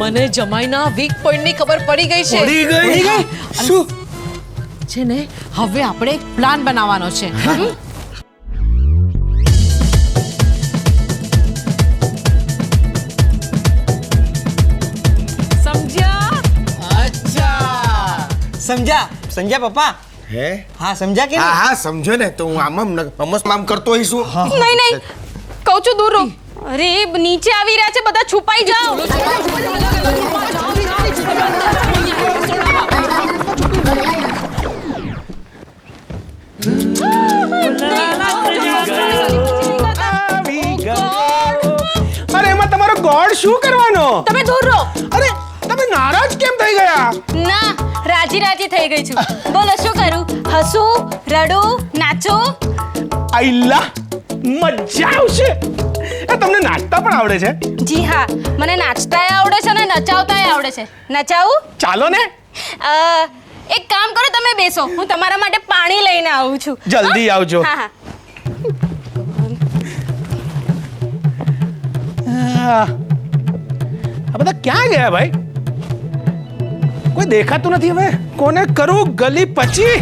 મને જમાઈના વીક પોઈન્ટની ખબર પડી ગઈ છે. પડી ગઈ? શું? છે ને હવે આપણે એક પ્લાન બનાવવાનો છે. સમજ્યા પપ્પા? હે હા સમજ્યા કે હા નહીં? હા સમજો ને તો હું આમ કરતો હોઈશું નહીં નહીં કહું છું દૂર રહો. અરે નીચે આવી રહ્યા છે, બધા છુપાઈ જાઓ. અરે એમાં તમારો ગોડ શું કરવાનો? તમે દૂર રહો. અરે તમે નારાજ કેમ થઈ ગયા? ના રાજી રાજી થઈ ગઈ છું. બોલો શું કરું? હસું, રડું, નાચું? આઈલા મજા આવશે. એ તમને નાચતા પણ આવડે છે? જી હા, મને નાચતાય આવડે છે અને નચાવતાય આવડે છે. નચાવું? ચાલો ને. એક કામ કરો, તમે બેસો, હું તમારા માટે પાણી લઈને આવું છું. જલ્દી આવજો. હા હા. આ બધા ક્યાં ગયા ભાઈ? કોઈ દેખાતું નથી. હવે કોને કરું ગલી પછી?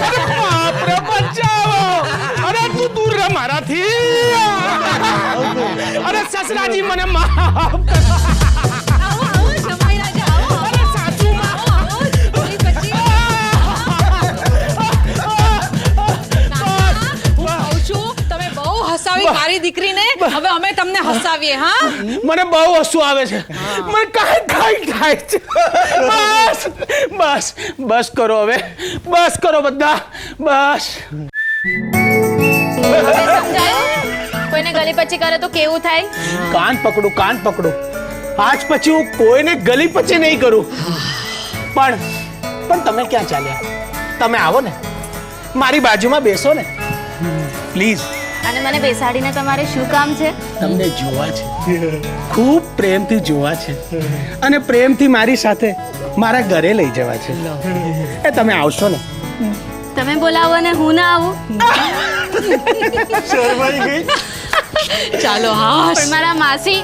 બાપરે, બચાવો! અરે તું દૂર રહે મારાથી. અરે સસરાજી મને માફ કરો. અરે સાસુમાં. તમે બહુ હસાવી મારી દીકરીને. હવે અમે તમને હસાવીએ. હા, મને બહુ હસવું આવે છે. મને કાંઈ થાય છે. બસ બસ બસ કરો હવે. બસ કરો બધા. બસ. કોઈને ગલી પછી કરે તો કેવું થાય? કાન પકડું, કાન પકડું. આજ પછી હું કોઈને ગલી પછી નહીં કરું. પણ તમે ક્યાં ચાલ્યા? તમે આવો ને, મારી બાજુમાં બેસો ને પ્લીઝ. અને મને બેસાડીને તમારે શું કામ છે? તમને જોવા છે, ખૂબ પ્રેમથી જોવા છે, અને પ્રેમથી મારી સાથે મારા ઘરે લઈ જવા છે. એ તમે આવશો ને? તમે બોલાવો ને હું ના આવું? ચાલો. હા, પણ મારા માસી,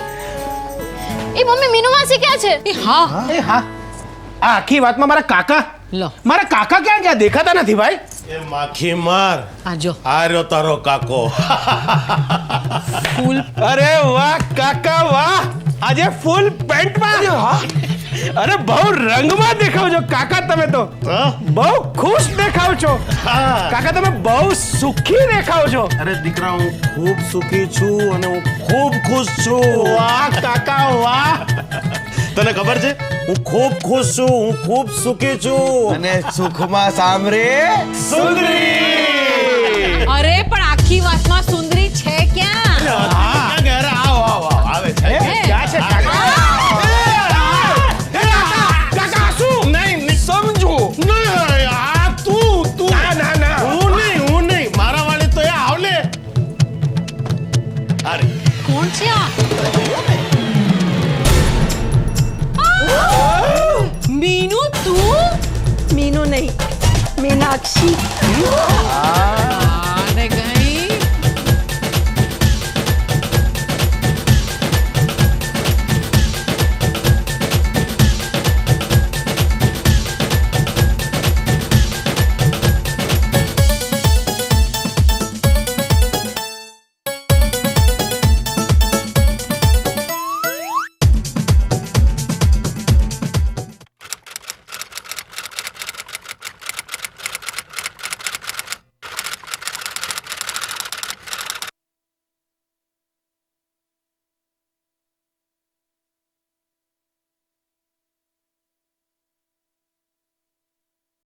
એ મમ્મી મીનુ માસી ક્યાં છે? હા. એ હા, આ આખી વાતમાં મારા કાકા, લો. મારા કાકા ક્યાં ગયા? દેખાતા નથી ભાઈ. એ માખી માર આ જો આ રહ્યો તારો કાકો. અરે વાહ કાકા વાહ, આજે ફૂલ પેન્ટમાં. અરે બહુ રંગમાં દેખાવ છો કાકા તમે તો. હા? બહુ ખુશ દેખાવ છો કાકા. તમે બહુ સુખી દેખાવ છો. અરે દીકરા, હું ખૂબ સુખી છું અને હું ખૂબ ખુશ છું. વાહ કાકા વાહ. તને ખબર છે, હું ખૂબ ખુશ છું, હું ખૂબ સુખી છું. અને સુખમાં સાંભળે સુંદરી. અરે પણ આખી વાતમાં સુંદરી છે ક્યાં? ક્યાં ગયા? અરે આવો આવો આવો, આવે છે. ક્યાં છે કાકા? કાકા શું? નહીં સમજુ. નહીં, આ તું ના ના. હું નહીં મારા વાળી તો એ આવ ને. અરે કોણ છે આ? મીનુ તું? મીનુ નહીં, મીનાક્ષી.